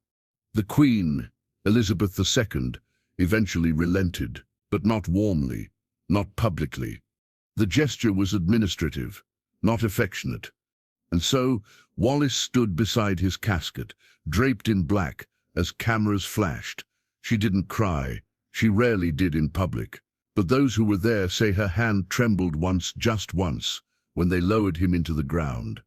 The Queen, Elizabeth II, eventually relented, but not warmly, not publicly. The gesture was administrative, not affectionate. And so, Wallis stood beside his casket, draped in black, as cameras flashed. She didn't cry. She rarely did in public. But those who were there say her hand trembled once, just once, when they lowered him into the ground.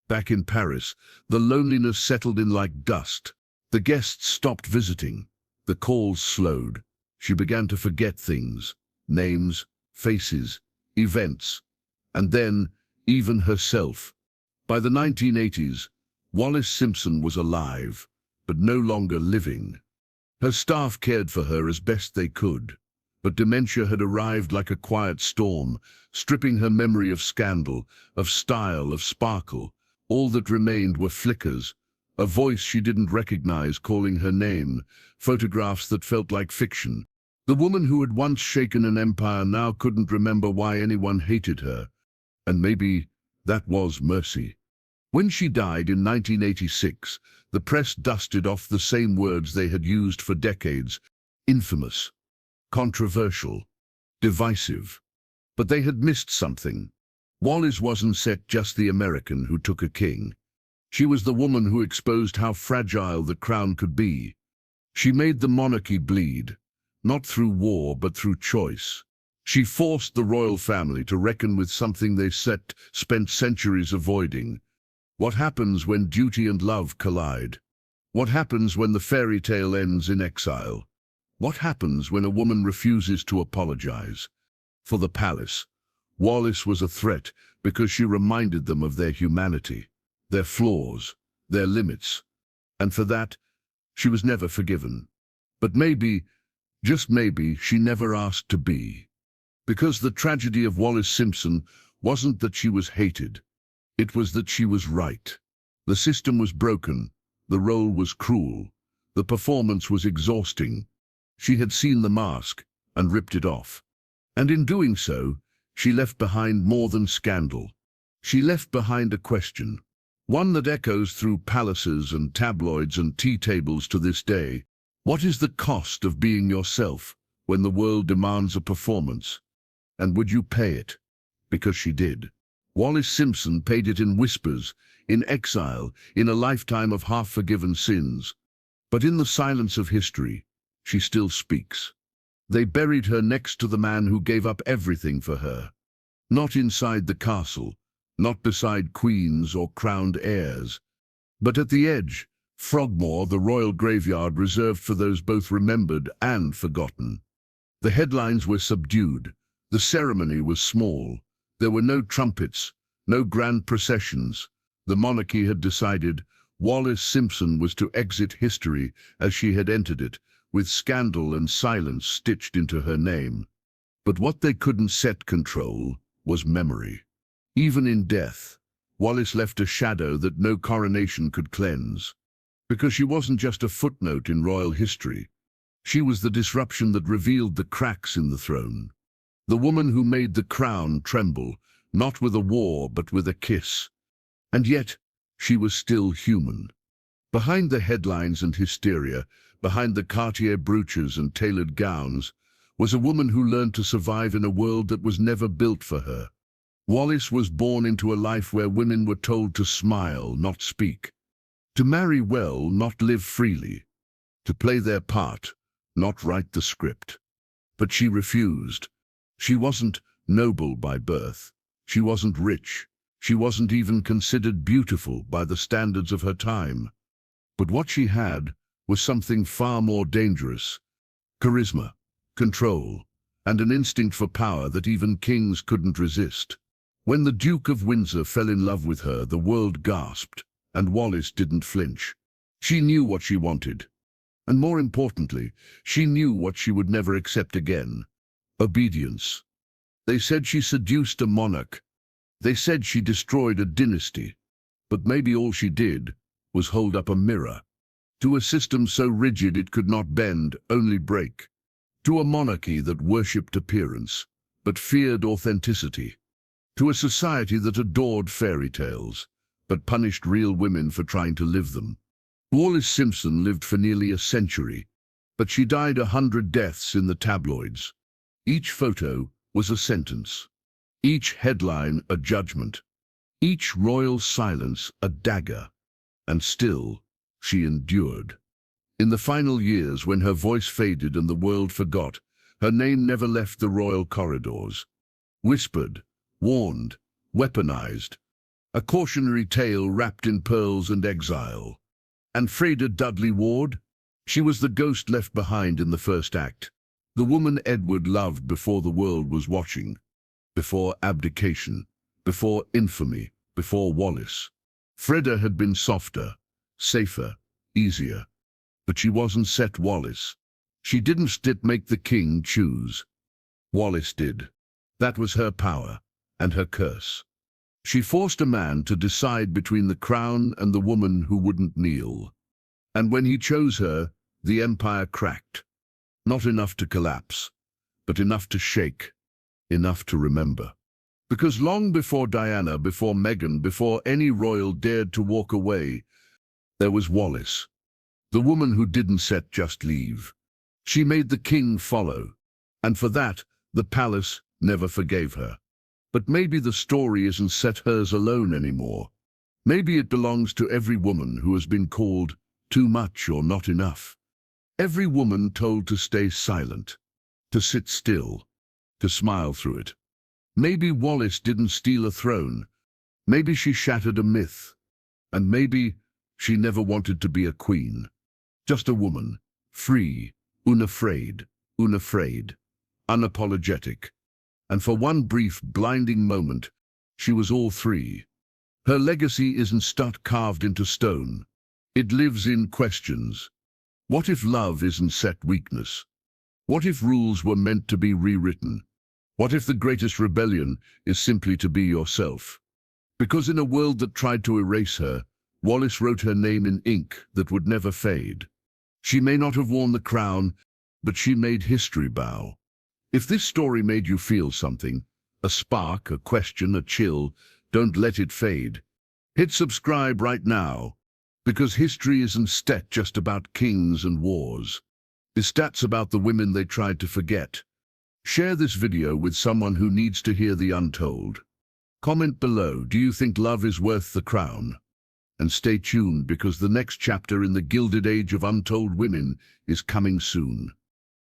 Back in Paris, the loneliness settled in like dust. The guests stopped visiting. The calls slowed. She began to forget things, names, faces, events, and then even herself. By the 1980s, Wallis Simpson was alive, but no longer living. Her staff cared for her as best they could, but dementia had arrived like a quiet storm, stripping her memory of scandal, of style, of sparkle. All that remained were flickers, a voice she didn't recognize calling her name, photographs that felt like fiction. The woman who had once shaken an empire now couldn't remember why anyone hated her, and maybe that was mercy. When she died in 1986, the press dusted off the same words they had used for decades: infamous, controversial, divisive. But they had missed something. Wallis wasn't just the American who took a king. She was the woman who exposed how fragile the crown could be. She made the monarchy bleed, not through war but through choice. She forced the royal family to reckon with something they spent centuries avoiding. What happens when duty and love collide? What happens when the fairy tale ends in exile? What happens when a woman refuses to apologize? For the palace, Wallis was a threat because she reminded them of their humanity, their flaws, their limits. And for that, she was never forgiven. But maybe, just maybe, she never asked to be. Because the tragedy of Wallis Simpson wasn't that she was hated. It was that she was right. The system was broken, the role was cruel, the performance was exhausting. She had seen the mask and ripped it off. And in doing so, she left behind more than scandal. She left behind a question, one that echoes through palaces and tabloids and tea tables to this day. What is the cost of being yourself when the world demands a performance? And would you pay it? Because she did. Wallis Simpson paid it in whispers, in exile, in a lifetime of half-forgiven sins. But in the silence of history, she still speaks. They buried her next to the man who gave up everything for her. Not inside the castle, not beside queens or crowned heirs, but at the edge, Frogmore, the royal graveyard reserved for those both remembered and forgotten. The headlines were subdued. The ceremony was small. There were no trumpets, no grand processions. The monarchy had decided Wallis Simpson was to exit history as she had entered it, with scandal and silence stitched into her name. But what they couldn't set control was memory. Even in death, Wallis left a shadow that no coronation could cleanse. Because she wasn't just a footnote in royal history. She was the disruption that revealed the cracks in the throne. The woman who made the crown tremble, not with a war but with a kiss. And yet, she was still human. Behind the headlines and hysteria, behind the Cartier brooches and tailored gowns, was a woman who learned to survive in a world that was never built for her. Wallis was born into a life where women were told to smile, not speak. To marry well, not live freely. To play their part, not write the script. But she refused. She wasn't noble by birth. She wasn't rich. She wasn't even considered beautiful by the standards of her time. But what she had was something far more dangerous. Charisma, control, and an instinct for power that even kings couldn't resist. When the Duke of Windsor fell in love with her, the world gasped, and Wallis didn't flinch. She knew what she wanted. And more importantly, she knew what she would never accept again. Obedience. They said she seduced a monarch. They said she destroyed a dynasty. But maybe all she did was hold up a mirror. To a system so rigid it could not bend, only break. To a monarchy that worshipped appearance, but feared authenticity. To a society that adored fairy tales, but punished real women for trying to live them. Wallis Simpson lived for nearly a century, but she died 100 deaths in the tabloids. Each photo was a sentence. Each headline a judgment. Each royal silence a dagger. And still, she endured. In the final years, when her voice faded and the world forgot, her name never left the royal corridors. Whispered, warned, weaponized. A cautionary tale wrapped in pearls and exile. And Freda Dudley Ward? She was the ghost left behind in the first act. The woman Edward loved before the world was watching. Before Abdication. Before infamy. Before Wallis. Freda had been softer, safer, easier. But she wasn't set Wallis. She didn't make the king choose. Wallis did. That was her power, and her curse. She forced a man to decide between the crown and the woman who wouldn't kneel. And when he chose her, the empire cracked. Not enough to collapse, but enough to shake, enough to remember. Because long before Diana, before Meghan, before any royal dared to walk away, there was Wallis, the woman who didn't just leave. She made the king follow, and for that, the palace never forgave her. But maybe the story isn't set hers alone anymore. Maybe it belongs to every woman who has been called too much or not enough. Every woman told to stay silent, to sit still, to smile through it. Maybe Wallis didn't steal a throne. Maybe she shattered a myth. And maybe she never wanted to be a queen. Just a woman, free, unafraid, unapologetic. And for one brief, blinding moment, she was all three. Her legacy isn't carved into stone. It lives in questions. What if love isn't set weakness? What if rules were meant to be rewritten? What if the greatest rebellion is simply to be yourself? Because in a world that tried to erase her, Wallis wrote her name in ink that would never fade. She may not have worn the crown, but she made history bow. If this story made you feel something, a spark, a question, a chill, don't let it fade. Hit subscribe right now, because history isn't just about kings and wars. It's stats about the women they tried to forget. Share this video with someone who needs to hear the untold. Comment below, do you think love is worth the crown? And stay tuned because the next chapter in the Gilded Age of Untold Women is coming soon.